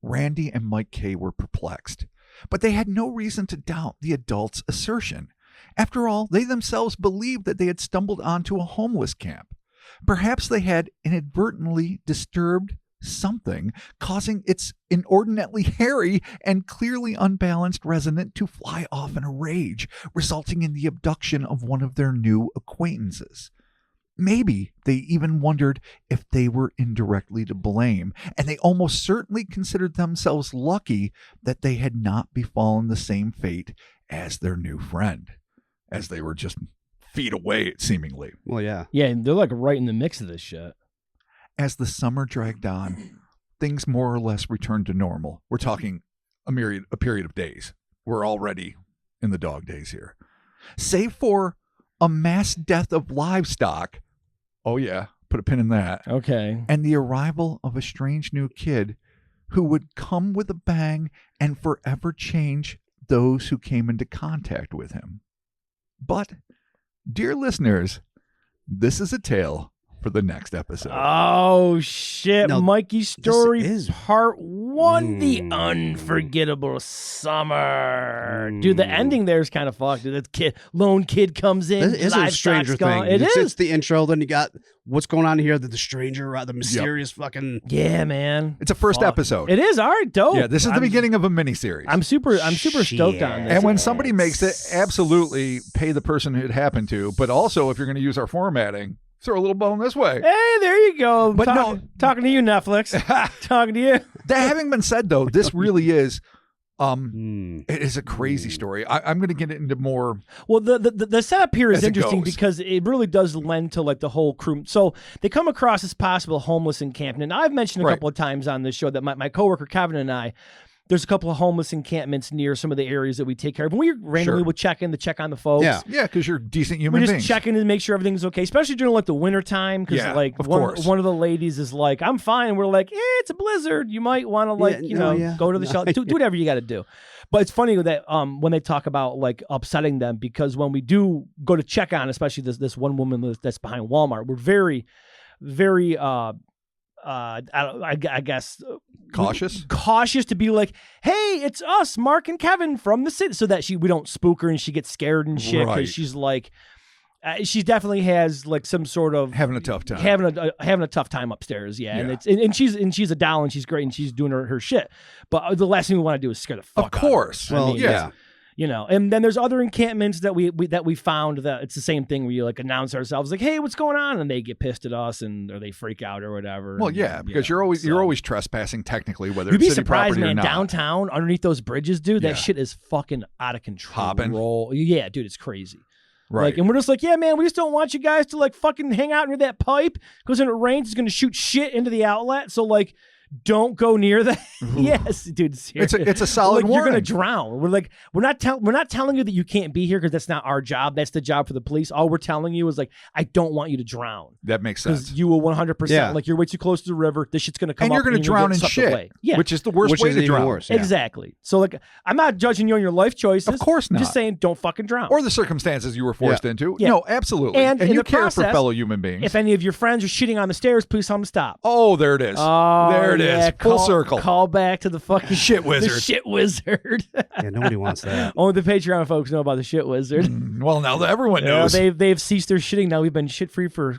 Randy and Mike K were perplexed, but they had no reason to doubt the adult's assertion. After all, they themselves believed that they had stumbled onto a homeless camp. Perhaps they had inadvertently disturbed something, causing its inordinately hairy and clearly unbalanced resident to fly off in a rage, resulting in the abduction of one of their new acquaintances. Maybe they even wondered if they were indirectly to blame, and they almost certainly considered themselves lucky that they had not befallen the same fate as their new friend, as they were just feet away, seemingly. Well, yeah. Yeah, and they're like right in the mix of this shit. As the summer dragged on, things more or less returned to normal. We're talking a period of days. We're already in the dog days here. Save for a mass death of livestock. Oh, yeah. Put a pin in that. Okay. And the arrival of a strange new kid who would come with a bang and forever change those who came into contact with him. But, dear listeners, this is a tale for the next episode. Oh, shit. No, Mikey's story is- part 1, The Unforgettable Summer. Dude, the ending there is kind of fucked. That lone kid comes in. This is a Stranger gone. Thing. It is. It's the intro. Then you got what's going on here. The stranger, the mysterious fucking. Yeah, man. It's a first episode. It is. All right, dope. Yeah, this is the beginning of a miniseries. I'm super stoked on this. And when somebody makes it, absolutely pay the person it happened to. But also, if you're going to use our formatting, throw a little bone this way. Hey, there you go. But talking to you, Netflix. Talking to you. That having been said, though, this really is. It is a crazy story. I'm going to get into more. Well, the setup here is As it interesting goes. because it really does lend to like the whole crew. So they come across this possible homeless encampment. And I've mentioned a couple of times on this show that my coworker Kevin and I, there's a couple of homeless encampments near some of the areas that we take care of. And we randomly would check in to check on the folks. Yeah, because you're decent We're human just beings. checking to make sure everything's okay, especially during like the winter time. Because like of one course. of the ladies is like, "I'm fine." And we're like, "It's a blizzard. You might want to go to the shelter, do whatever you got to do." But it's funny that when they talk about like upsetting them, because when we do go to check on, especially this one woman that's behind Walmart, we're very, very I guess cautious to be like, hey, it's us, Mark and Kevin from the city, so that we don't spook her and she gets scared and shit because she's like, she definitely has like some sort of having a tough time, having a tough time upstairs. And she's a doll and she's great and she's doing her shit. But the last thing we want to do is scare the fuck out of her. Of course. Well, yeah. You know, and then there's other encampments that we found that it's the same thing where you like announce ourselves like, hey, what's going on? And they get pissed at us or they freak out or whatever. Well, yeah, because you're always trespassing technically, whether you'd it's be city surprised, property man. or not. Downtown underneath those bridges, dude, that shit is fucking out of control. Hopping. Yeah, dude, it's crazy. Right. Like, and we're just like, yeah, man, we just don't want you guys to like fucking hang out near that pipe because when it rains, it's gonna shoot shit into the outlet. So like, don't go near that. Yes, dude. Seriously. It's a solid like, warning. You're gonna drown. We're like, we're not telling you that you can't be here because that's not our job. That's the job for the police. All we're telling you is like, I don't want you to drown. That makes sense. Because you will 100%. Like you're way too close to the river. This shit's gonna come and up you're gonna drown in shit. Away. Yeah, which is the worst way to drown. Worse, yeah. Exactly. So like, I'm not judging you on your life choices. Of course not. I'm just saying, don't fucking drown. Or the circumstances you were forced into. Yeah. No, absolutely. And in you the care process, for fellow human beings. If any of your friends are shitting on the stairs, please tell them to stop. Oh, there it is. Oh, there it is. Full circle. Call back to the fucking Shit wizard. The shit wizard. Yeah, nobody wants that. Only the Patreon folks know about the shit wizard. Well, now that everyone knows. They've ceased their shitting. Now we've been shit free for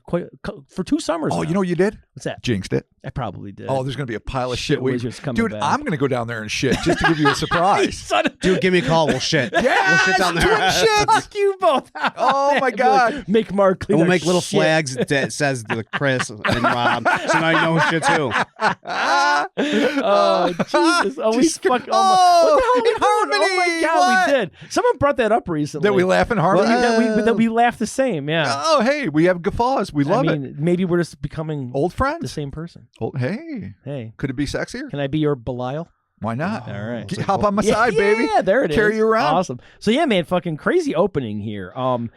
2 summers. Oh, now. you know what you did? What's that? Jinxed it. I probably did. Oh, there's going to be a pile of shit. Wizards coming Dude, back. I'm going to go down there and shit just to give you a surprise. Son of Dude, give me a call. We'll shit. Yes, We'll shit down there. twin shits. Fuck you both. Oh, my God. Make Mark clean And we'll our make little shit. flags that says the Chris and Rob, so now you know who shit too. Oh, Jesus. Oh, we Just- fucking. Oh, what the hell in we doing? harmony. Oh, my God, What? we did. Someone brought that up recently. That we laugh in harmony? That we laugh the same, yeah. Oh, hey, we have guffaws. We love it. Maybe we're just becoming Old the friends. same person. Hey, Hey, could it be sexier? can I be your Belial? Why not? All right. Hop on my side, baby. Yeah, there it is. Carry you around. Awesome. So yeah, man, fucking crazy opening here.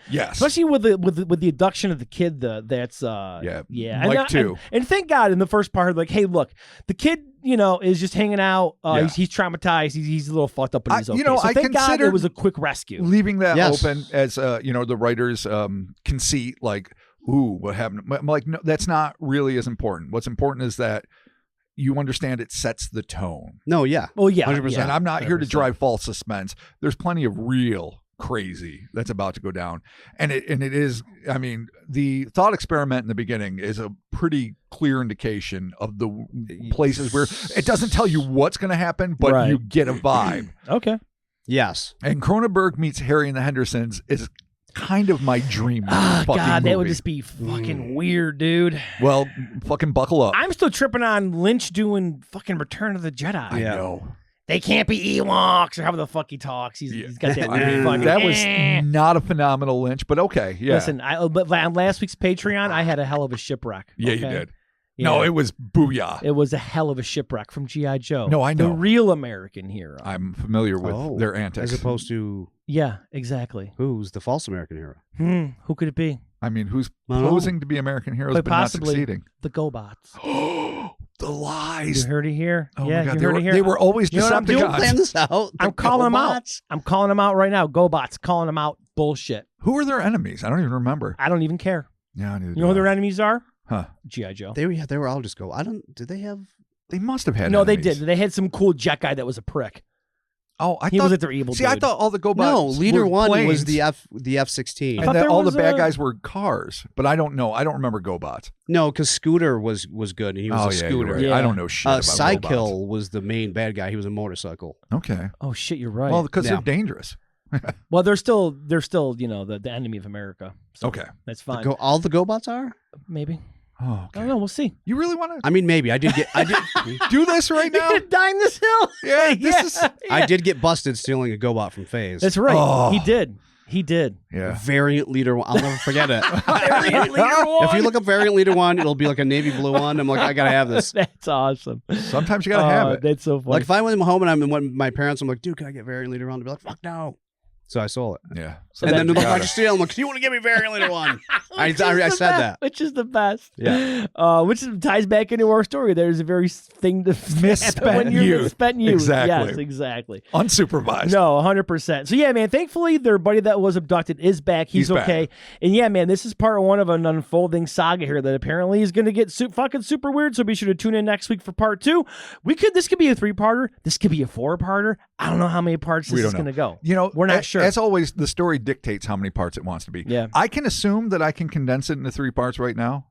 Yes. Especially with the abduction of the kid. That's Yeah. And, too. And thank God in the first part, like, hey, look, the kid, is just hanging out. Yeah. He's traumatized. He's a little fucked up, but he's okay. you know, so I thank God considered it was a quick rescue. Leaving that Yes. open as the writer's conceit, like, ooh, what happened? I'm like, no, that's not really as important. What's important is that you understand it sets the tone. No, yeah. Well, yeah, 100%. And I'm not here to 100%. drive false suspense. There's plenty of real crazy that's about to go down. And it is, I mean, the thought experiment in the beginning is a pretty clear indication of the places where it doesn't tell you what's going to happen, but Right. you get a vibe. Okay. Yes. And Cronenberg meets Harry and the Hendersons is kind of my dream fucking God, that would movie. just be fucking weird, dude. Well, fucking buckle up. I'm still tripping on Lynch doing fucking Return of the Jedi. I know. They can't be Ewoks or however the fuck he talks. He's got that weird fucking. That was not a phenomenal Lynch, but okay. Yeah. Listen, but on last week's Patreon, I had a hell of a shipwreck. Yeah, okay? you did. Yeah. No, it was booyah. It was a hell of a shipwreck from G.I. Joe. No, I know. The real American hero. I'm familiar with their antics. As opposed to Yeah, exactly. who's the false American hero? Who could it be? I mean, who's I don't know. posing to be American heroes Quite but not possibly succeeding? the GoBots. The lies. You heard it here. Oh yeah, my God, you they heard were, it here. they were always You know what I'm doing? Decepticons. Plan this out. I'm The calling them out. GoBots? I'm calling them out right now. GoBots, calling them out. Bullshit. Who are their enemies? I don't even remember. I don't even care. Yeah, neither You do know who I. their enemies are? Huh? G.I. Joe. They were all just go. Did they have? They must have had. No, they enemies. did. They had some cool jet guy that was a prick. Oh, I He thought. was like their evil See, dude. I thought all the GoBots. No, leader were one was planes, the F-16. I and thought that there all the was bad a- guys were cars. But I don't know. I don't remember GoBots. No, because Scooter was good, and he was Oh a yeah, scooter. you're right. Yeah. I don't know shit about GoBots. Sidekill was the main bad guy. He was a motorcycle. Okay. Oh shit, you're right. Well, because Yeah. they're dangerous. Well, they're still the enemy of America. So Okay. that's fine. All the GoBots are? Maybe. Oh, I okay. don't know. We'll see. You really want to I mean, maybe. I did do this right now? Dying this hill. Yeah, this is. I did get busted stealing a GoBot from FaZe. That's right. Oh. He did. He did. Yeah. Variant Leader 1. I'll never forget it. Variant Leader If you look up Variant Leader 1, it'll be like a navy blue one. I'm like, I gotta have this. That's awesome. Sometimes you gotta have it. That's so funny. Like if I went home and when my parents, I'm like, dude, can I get Variant Leader 1? They'd be like, fuck no. So I sold it. Yeah. And then they're like, Got why'd it. you steal? I'm like, do you want to give me Variant Leader 1? I Which is the said best, that. which is the best. Yeah. Which ties back into our story. There's a very thing to Misspent when you're youth. misspent youth. Exactly. Yes, exactly. Unsupervised. No, 100%. So yeah, man. Thankfully, their buddy that was abducted is back. He's back. okay. And yeah, man, this is part one of an unfolding saga here that apparently is going to get fucking super weird. So be sure to tune in next week for part 2. This could be a 3-parter. This could be a 4-parter. I don't know how many parts this is going to go. You know, we're not sure. As always, the story dictates how many parts it wants to be. Yeah. I can assume that I can condense it into 3 parts right now.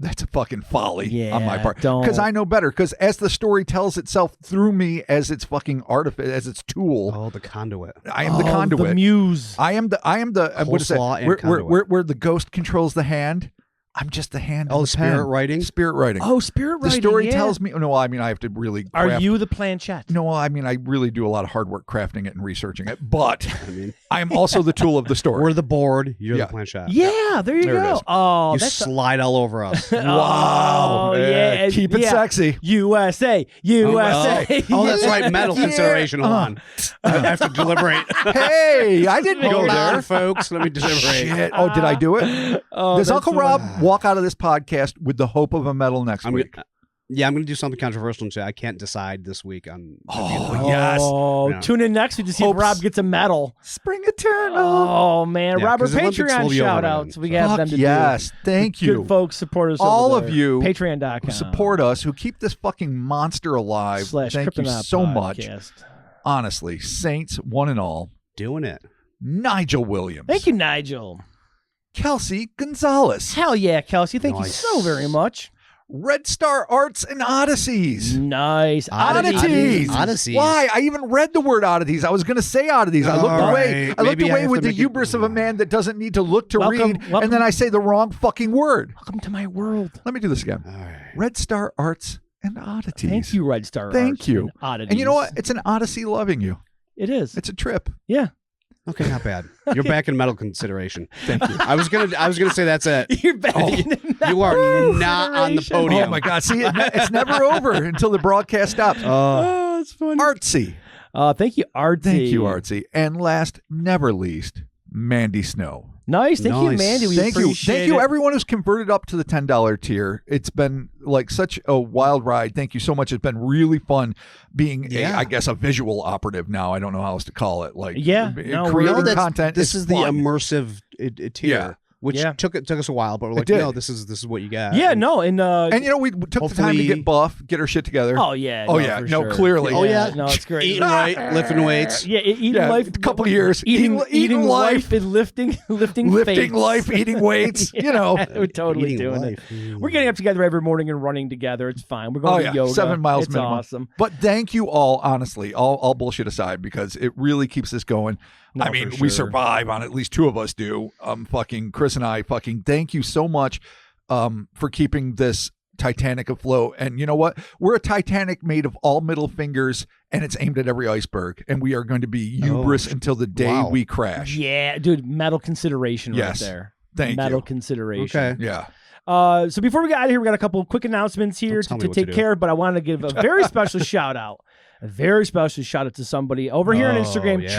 That's a fucking folly on my Yeah, part. don't. Because I know better. Because as the story tells itself through me as its fucking artifice, as its tool, Oh, the conduit. I am the conduit. The muse. I am the what is it? Coleslaw and conduit. Where the ghost controls the hand. I'm just the hand. Oh, and the spirit pen. writing? Spirit writing. Oh, spirit the writing. story yeah. tells me. No, I mean I have to really. Are craft- you the planchette? No, I mean I really do a lot of hard work crafting it and researching it. But I mean, I am also the tool of the story. we're the board. You're Yeah. the planchette. Yeah, there you There it go. is. Oh, You that's slide all over us. Wow. Oh, yeah. Keep it Yeah. sexy. USA. USA. Oh, that's right. Mental Yeah. consideration. Hold on. I have to deliberate. Hey, I didn't go Hold on, there. folks. Let me deliberate. Shit. Oh, did I do it? Oh, Does that's Uncle so- Rob walk out of this podcast with the hope of a medal next I'm week? Yeah, I'm going to do something controversial and say I can't decide this week on. Yes. Oh, Yeah. tune in next week to see Hopes. if Rob gets a medal. Spring Eternal. Oh man, Yeah, Robert, 'cause the Olympics will Patreon be over shout then, outs. We so. have Fuck them to yes. do. Thank you. Good folks, support us. All over of there. you Patreon.com. who support us, who keep this fucking monster alive. / Thank you Cryptonaut so much. podcast. Honestly, saints, one and all. Doing it. Nigel Williams. Thank you, Nigel. Kelsey Gonzalez. Hell yeah, Kelsey. Thank Nice. you so very much. Red Star Arts and Odysseys. Nice. Oddities. Odysseys. Why? I even read the word oddities. I was going to say oddities. I looked All away. right. I looked Maybe I away have with to the make it- hubris of a man that doesn't need to look to Welcome- read, welcome- and then I say the wrong fucking word. Welcome to my world. Let me do this again. All right. Red Star Arts and Oddities. Thank you, Red Star. Thank Arts you. And, oddities. And you know what? It's an odyssey loving you. It is. It's a trip. Yeah. Okay, not bad. You're back in medal consideration. Thank you. I was gonna say that's it. You're back. You are not on the podium. Oh my God! See, it's never over until the broadcast stops. Oh, it's funny. Artsy. Thank you, Artsy. Thank you, Artsy. And last, never least, Mandy Snow. Nice. Thank you, Nice. Mandy. We Thank you. appreciate Thank you, it. everyone who's converted up to the $10 tier. It's been like such a wild ride. Thank you so much. It's been really fun being, I guess, a visual operative now. I don't know how else to call it. Like, Yeah. No, creating we're- content. This is the fun. immersive tier, Yeah. which Yeah. took us a while, but we're like, did. no, this is what you got. Yeah, no, and And you know, we took the time to Hopefully- get buff, get our shit together. oh yeah, Oh, no, yeah. for No, sure. clearly. Oh, yeah. no, it's great. Eating right, lifting weights. Yeah, eating Yeah, life. a couple years. Eating Eating life and lifting lifting fates. life, eating weights. You know. We're totally Eating doing life. it. We're getting up together every morning and running together. It's fine. We're going to yoga. 7 miles it's minimum. awesome. But thank you all, honestly, all bullshit aside, because it really keeps us going. No, I mean, for we sure. survive on at least two of us do. Fucking Chris and I. Fucking thank you so much, for keeping this Titanic afloat. And you know what? We're a Titanic made of all middle fingers, and it's aimed at every iceberg. And we are going to be hubris until the day wow. we crash. Yeah, dude, metal consideration Yes. right there. Thank metal you. consideration. Okay. Yeah. So before we get out of here, we got a couple quick announcements here Don't tell to me what take to do. care of, but I want to give a very special shout out. A very special shout out to somebody over here on Oh, Instagram. yeah.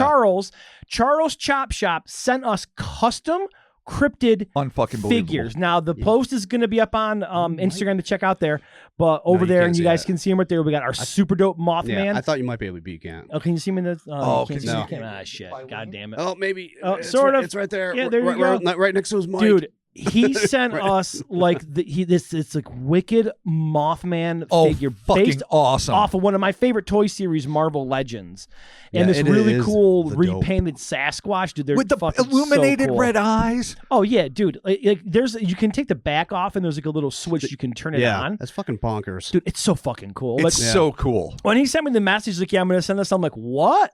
Charles Chop Shop sent us custom cryptid Unfucking figures. Now the post is going to be up on Instagram to check out there, but over you there, can't and you see guys that. can see them right there. We got our super dope Yeah, Mothman. I thought you might be able to beat Gant. Oh, can you see me in the? Oh, you can't can see you- me? You can't. Ah, shit! God damn it! Oh, maybe. Oh, It's sort right- of. It's right there. Yeah, there you right, go. Right next to his mic. Dude, he sent us like it's like wicked Mothman Oh, figure fucking based awesome. off of one of my favorite toy series, Marvel Legends, and Yeah, this it really is cool the dope. repainted Sasquatch, dude. They're With the fucking illuminated so cool. red eyes. Oh yeah, dude. Like there's you can take the back off, and there's like a little switch you can turn it Yeah, on. that's fucking bonkers. Dude, it's so fucking cool. It's Like, so cool. when he sent me the message, like, yeah, I'm gonna send this. I'm like, what?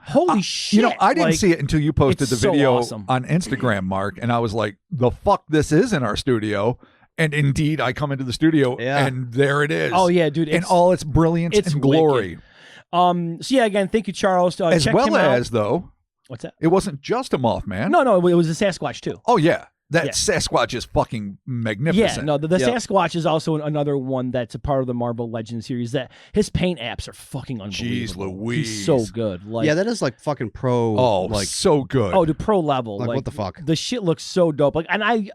Holy shit! You know, I didn't Like, see it until you posted it's the so video awesome. on Instagram, Mark, and I was like, the fuck this is in our studio. And indeed, I come into the studio Yeah. and there it is. Oh yeah, dude. In It's, all its brilliance it's and glory. wicked. So yeah, again, thank you, Charles. As check well him out. as, though, What's that? it wasn't just a Mothman. No, it was a Sasquatch too. Oh, yeah. That Yeah. Sasquatch is fucking Yeah, magnificent. no, the Yep. Sasquatch is also another one that's a part of the Marvel Legends series. That his paint apps are fucking unbelievable. Louise. He's so good. Like, Yeah, that is like fucking pro. Oh, like so good. oh, to pro level. Like, what the fuck? The shit looks so dope. Like, and I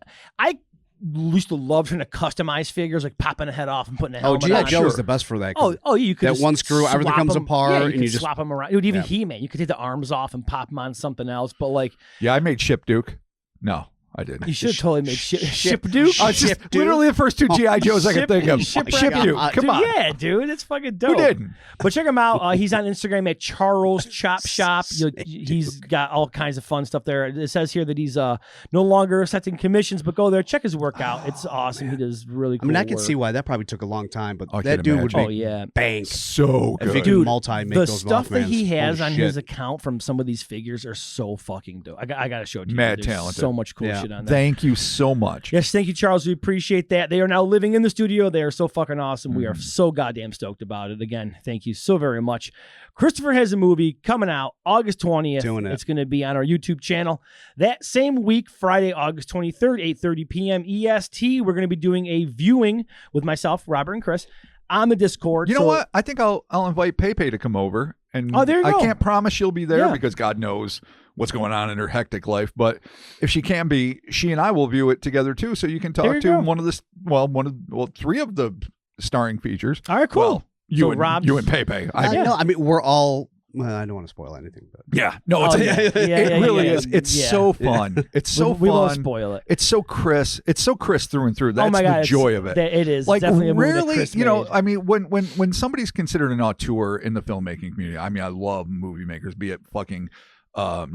used to love trying to customize figures, like popping a head off and putting a oh, helmet G.I. on. Joe sure. is the best for that. 'cause Oh, you could that just one screw, everything swap comes them. apart, Yeah, you and could you just- swap them around. Dude, even Yeah. He-Man, you could take the arms off and pop them on something else. But like, Yeah, I made Ship Duke. No, I didn't. you should have totally made Ship Duke. Oh, it's just literally the first two G.I. Joes I could think of. Ship Ship Duke. Come Dude, on. yeah, dude, it's fucking dope. Who didn't? But check him out. He's on Instagram at Charles Chop Shop. He's got all kinds of fun stuff there. It says here that he's no longer accepting commissions, but go there, check his work out. It's awesome. He does really I cool mean, I can work. see why that probably took a long time, but I that can dude would imagine. Oh be yeah. bank. So If he good. could Dude, multi make the those stuff that he Mothmans. has Holy on shit. his account from some of these figures are so fucking dope. I got to show it to you. Mad There's talented. So much cool Yeah. shit on there. Thank you so much. Yes, thank you, Charles. We appreciate that. They are now living in the studio. They are so fucking awesome. We are so goddamn stoked about it. Again, thank you so very much. Christopher has a movie coming out August 20th. Doing it. It's going to be on our YouTube channel. That same week, Friday, August 23rd, 8:30 p.m. EST, we're going to be doing a viewing with myself, Robert, and Chris on the Discord. You know So- what? I think I'll invite Pepe to come over. And Oh, there you I go. can't promise she'll be there Yeah. because God knows what's going on in her hectic life. But if she can be, she and I will view it together too. So you can There talk you to go. three of the starring features. All right, cool. Well, So Rob's- you and Pepe. No, I mean, we're all. Well, I don't want to spoil anything, but Yeah, no, it's it really is. It's so fun. It's so we fun. won't spoil it. It's so crisp. It's so crisp through and through. That's my God, the joy of it. It is like definitely a movie that rarely, Chris you know. made. I mean, when somebody's considered an auteur in the filmmaking community, I mean, I love movie makers, be it fucking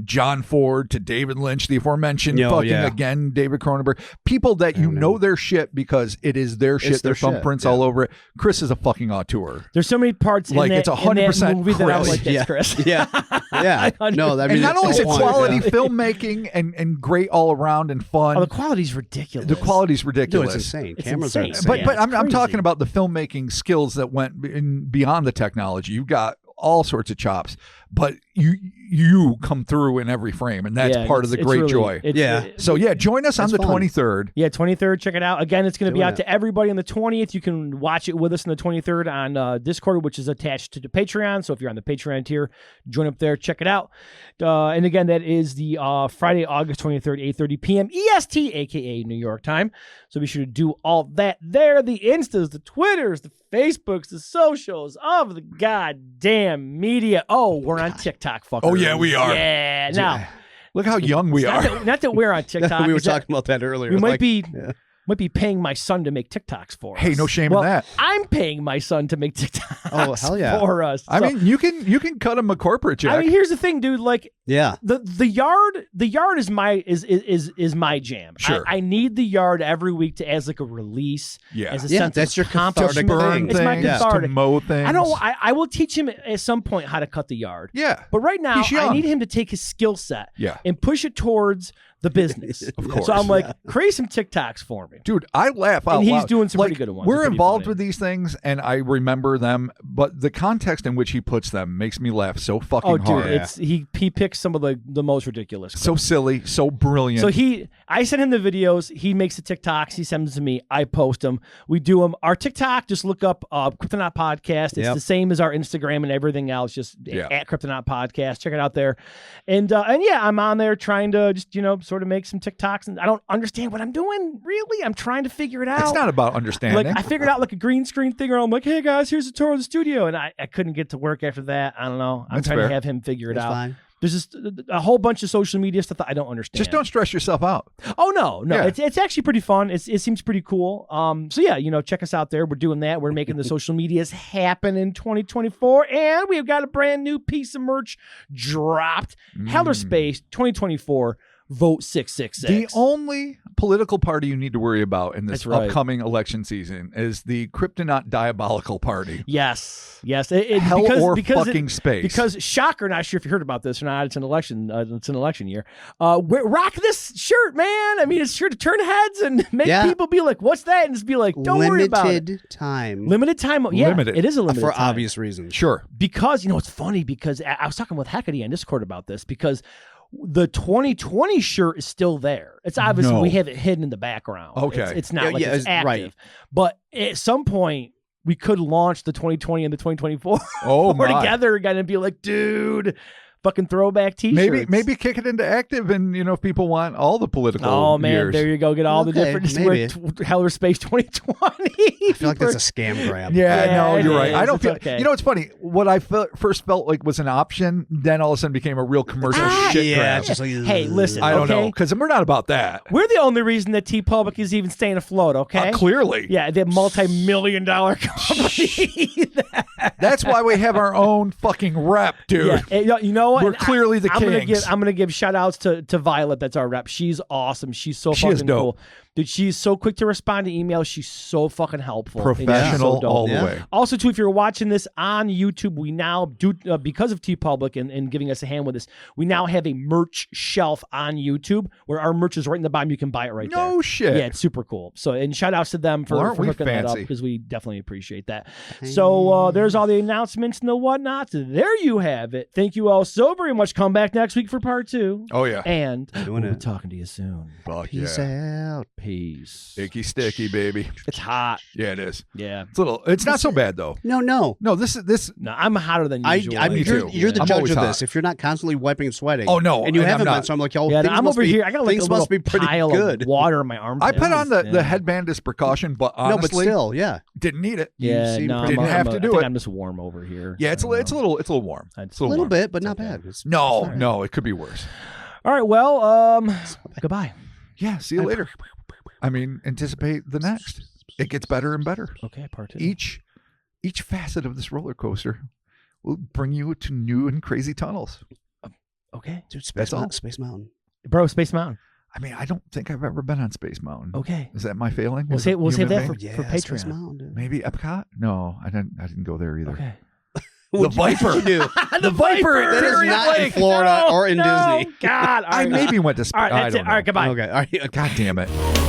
John Ford to David Lynch, the aforementioned again David Cronenberg, people that you know their shit because it is their shit, their thumbprints all over it. Chris is a fucking auteur. There's so many parts like in it's that, 100% movie that I'm like, that's yeah. Chris. Yeah. No, that and not only is it quality yeah. filmmaking and great all around and fun. Oh, the quality's ridiculous. The quality's No, ridiculous. it's insane. It's Cameras insane. are insane. But I'm crazy. talking about the filmmaking skills that went beyond the technology. You got all sorts of chops, but you come through in every frame, and that's part of the great joy. So join us on the 23rd. Yeah, 23rd. Check it out. Again, it's going to be out to everybody on the 20th. You can watch it with us on the 23rd on Discord, which is attached to the Patreon. So if you're on the Patreon tier, join up there. Check it out. And again, that is the Friday, August 23rd, 8:30 p.m. EST, aka New York time. So be sure to do all that there. The Instas, the Twitters, the Facebooks, the socials of the goddamn media. Oh, we're on TikTok, fuckers. Oh, yeah, we are. Yeah. Now, look how young we are. not that we're on TikTok. we were talking about that earlier. We might be paying my son to make TikToks for us. Hey, no shame in that. I'm paying my son to make TikToks Oh, hell yeah. for us. I mean, you can cut him a corporate check. I mean, here's the thing, dude. Like, yeah, the yard is my jam. Sure. I need the yard every week to as like a release. Yeah. As a yeah, sense that's of your cathartic accomplishment. thing. It's my cathartic. to mow things. I will teach him at some point how to cut the yard. Yeah. But right now, He's young. I need him to take his skill set and push it towards the business. Of course. So I'm like, create some TikToks for me. Dude, I laugh out And he's loud. doing some Like, pretty good ones. We're They're pretty involved funny. with these things, and I remember them, but the context in which he puts them makes me laugh so fucking Oh, dude, hard. he picks some of the most ridiculous. So silly, so brilliant. So I send him the videos. He makes the TikToks. He sends them to me. I post them. We do them. Our TikTok, just look up Cryptonaut Podcast. It's the same as our Instagram and everything else. Just at Cryptonaut Podcast. Check it out there. And yeah, I'm on there trying to just sort of make some TikToks. And I don't understand what I'm doing. Really, I'm trying to figure it out. It's not about understanding. Like I figured out like a green screen thing, where I'm like, hey guys, here's a tour of the studio, and I couldn't get to work after that. I don't know. I'm That's trying fair. to have him figure it It's out. fine. There's just a whole bunch of social media stuff that I don't understand. Just don't stress yourself out. Oh no, Yeah. it's actually pretty fun. It seems pretty cool. So yeah, check us out there. We're doing that. We're making the social medias happen in 2024, and we've got a brand new piece of merch dropped. Heller Space 2024. Vote 666. The only political party you need to worry about in this That's right. upcoming election season is the Cryptonaut Diabolical Party. Yes. Hell because, or because fucking space. Because shocker, not sure if you heard about this or not. It's an election. It's an election year. Rock this shirt, man. I mean, it's sure to turn heads and make people be like, "What's that?" and just be like, "Don't worry about it." Limited time. Limited time. Yeah, Limited. it is a limited for time. obvious reasons. Sure. Because it's funny because I was talking with Hecate on Discord about this because the 2020 shirt is still there. It's obviously we have it hidden in the background. Okay. It's not like yeah, it's active. right. But at some point we could launch the 2020 and the 2024 Oh my. together again and be like, dude, fucking throwback t-shirts. Maybe kick it into active, and if people want all the political Oh man, years. there you go. Get all the Okay, different. Just maybe. wear Heller Space 2020. I feel like that's a scam grab. Yeah, no, it you're right. is. I don't It's feel. okay. It's funny. What I first felt like was an option, then all of a sudden became a real commercial shit yeah, grab. it's just like, Hey, listen. I don't okay? know, because we're not about that. We're the only reason that TeePublic is even staying afloat. Okay. Clearly, Yeah, the multi-million-dollar company. that's why we have our own fucking rep, dude. Yeah, and, you know what? We're clearly the kings. I'm gonna give shout outs to Violet. That's our rep. She's awesome. She's so She is fucking dope. cool. Dude, she's so quick to respond to emails. She's so fucking helpful. Professional She's so dope. all the Yeah. way. Also, too, if you're watching this on YouTube, we now do because of TeePublic and giving us a hand with this, we now have a merch shelf on YouTube where our merch is right in the bottom. You can buy it right there. No shit. Yeah, it's super cool. So, and shout outs to them for, Well, aren't for we hooking that up fancy? because we definitely appreciate that. So, there's all the announcements and the whatnots. There you have it. Thank you all so so very much. Come back next week for part 2. Oh yeah. And Doing we'll be it. talking to you soon. Fuck Peace yeah. out. Peace. Sticky, sticky, baby. It's hot. Yeah, it is. Yeah. It's not so bad though. No. No, this. No, I'm hotter than usual. I mean, Me too. you're the I'm judge always of hot. this. If you're not constantly wiping and sweating. Oh no, and you I'm haven't not. been, so I'm like, yo, Yeah, things I'm must over be, here. I got like things a must little be pretty pile good. of water in my arms. I put on the headband as precaution, but No, but honestly, still, yeah. didn't need it. Yeah, seem no, pretty- Didn't have to do it. I'm just warm over here. Yeah, it's a little warm. It's A little warm. bit, but not okay. bad. It's- No, it could be worse. All right. Well, goodbye. Yeah, see you later. I mean, anticipate the next. It gets better and better. Okay, part 2. Each facet of this roller coaster will bring you to new and crazy tunnels. Okay. Dude, That's all. Space Mountain. Bro, Space Mountain. I mean, I don't think I've ever been on Space Mountain. Okay. Is that my failing? We'll As say a we'll save human that being? for Space Patreon. Mountain, dude. Maybe Epcot. No, I didn't go there either. Okay. The Viper. What'd you do? The Viper at That is Period not in Lake. Florida or in Disney. God. All I right. maybe went to. All right. I That's don't it. know. All right. Goodbye. Okay. All right. God damn it.